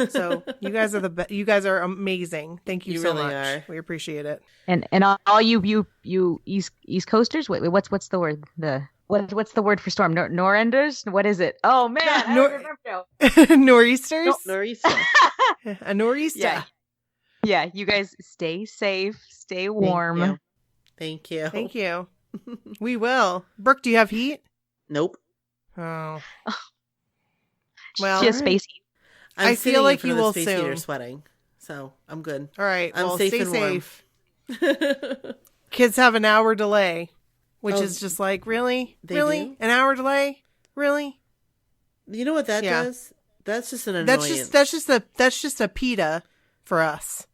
So you guys are you guys are amazing. Thank you, You so really much. are. We appreciate it. And all you East Coasters. Wait, what's the word? What's the word for storm? Nor'enders? What is it? Oh man, I don't remember now. Nor'easters? Nor'easter. A nor'easter. Yeah. You guys stay safe, stay warm. Thank you. Thank you. We will. Brooke, do you have heat? Nope. Oh. Well, Just space heat. I feel like you will space soon. heater sweating, so I'm good. All right. I'm well, safe stay and warm. safe. Kids have an hour delay, which is just like, really? Really? do? An hour delay? Really? You know what that does? That's just an annoyance. That's just a PETA for us.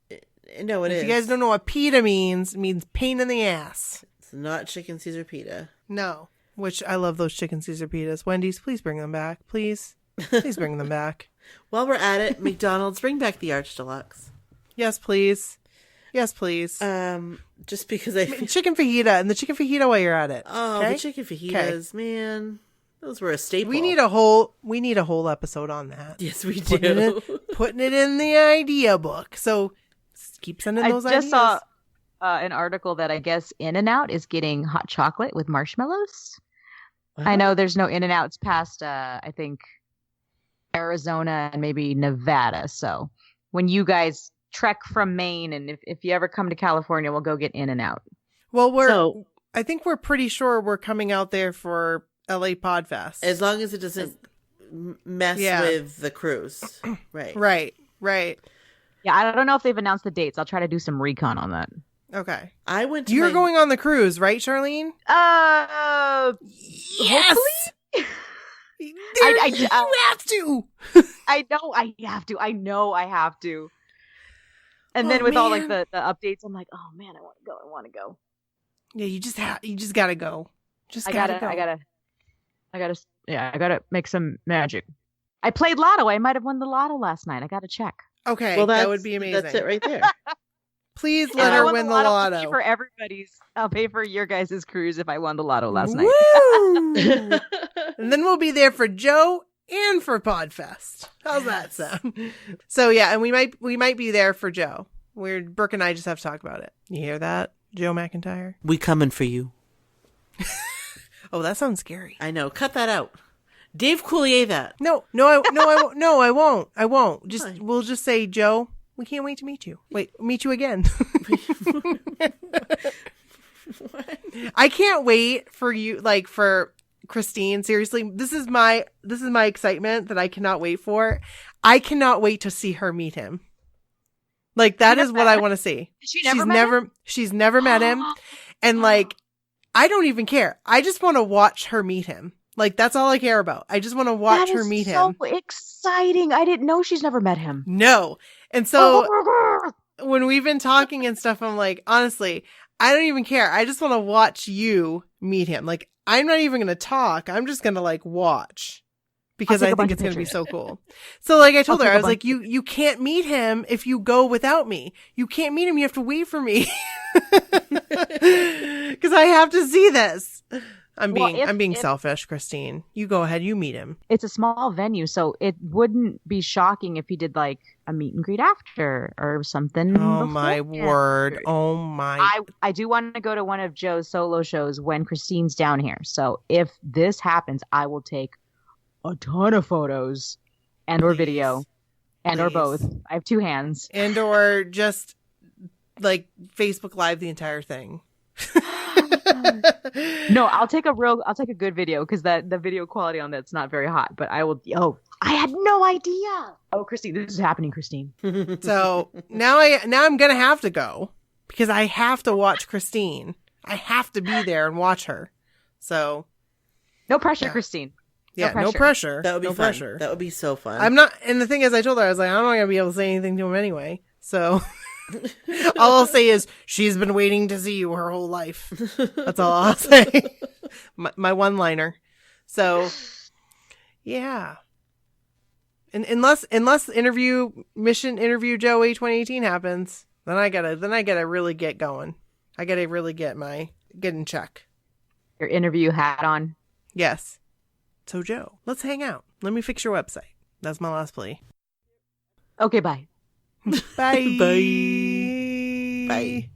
No, it is. If you guys don't know what PETA means, it means pain in the ass. It's not chicken Caesar pita. No. Which I love those chicken Caesar pitas. Wendy's, please bring them back. Please. Please bring them back. While we're at it, McDonald's, bring back the Arch Deluxe. Yes, please. Yes, please. Just because I chicken fajita and the chicken fajita while you're at it. Oh, okay? the chicken fajitas, man. Those were a staple. We need a whole episode on that. Yes, we do. Putting it in the idea book. So keep sending those ideas. I just saw an article that I guess In-N-Out is getting hot chocolate with marshmallows. What? I know there's no In-N-Outs past I think Arizona and maybe Nevada. So when you guys trek from Maine, and if you ever come to California, we'll go get In-N-Out. Well, I think we're pretty sure we're coming out there for LA Podfest. As long as it doesn't mess with the cruise. Right. Right. Yeah, I don't know if they've announced the dates. I'll try to do some recon on that. Okay. I went to You're going on the cruise, right, Charlene? Yes! You have to. I know I have to. I know I have to. And then with all like the updates, I'm like, oh man, I want to go. Yeah, you just gotta go. I gotta make some magic. I played Lotto. I might have won the Lotto last night. I gotta check. Okay, well, that would be amazing. That's it right there. Please let her win the Lotto. I'll pay for everybody's. I'll pay for your guys' cruise if I won the Lotto last night. Woo! And then we'll be there for Joe and for Podfest. How's that sound? So yeah, and we might be there for Joe. Brooke and I just have to talk about it. You hear that, Joe McIntyre? We coming for you. Oh, that sounds scary. I know. Cut that out. Dave Coulier that. No, I won't. We'll just say, Joe, we can't wait to meet you. Meet you again. I can't wait for you, for Christine. Seriously, this is my excitement that I cannot wait for. I cannot wait to see her meet him. That is what I want to see. She's never met him. And I don't even care. I just want to watch her meet him. That's all I care about. I just want to watch her meet him. So exciting. I didn't know she's never met him. No. And so when we've been talking and stuff, I'm like, honestly, I don't even care. I just want to watch you meet him. I'm not even going to talk. I'm just going to like watch because I think it's going to be so cool. So like I told her, I was like, you can't meet him if you go without me. You can't meet him. You have to wait for me because I have to see this. I'm being selfish, Christine. You go ahead. You meet him. It's a small venue, so it wouldn't be shocking if he did like a meet and greet after or something. Oh my word! Oh my! I do want to go to one of Joe's solo shows when Christine's down here. So if this happens, I will take a ton of photos or video or both. I have 2 hands. Or just like Facebook Live the entire thing. No, I'll take a good video because the video quality on that's not very hot. But I will. Oh, I had no idea. Oh, Christine, this is happening, Christine. So now I'm gonna have to go because I have to watch Christine. I have to be there and watch her. So no pressure, Christine. Yeah, no pressure. That would be no fun. pressure. That would be so fun. I'm not. And the thing is, I told her I was like, I'm not gonna be able to say anything to him anyway. So. All I'll say is she's been waiting to see you her whole life. That's all I'll say. my one-liner. So, yeah. And unless Mission Interview Joey 2018 happens, then I gotta really get going. I gotta really get in check. Your interview hat on. Yes. So Joe, let's hang out. Let me fix your website. That's my last plea. Okay, bye. Bye. Bye. Bye.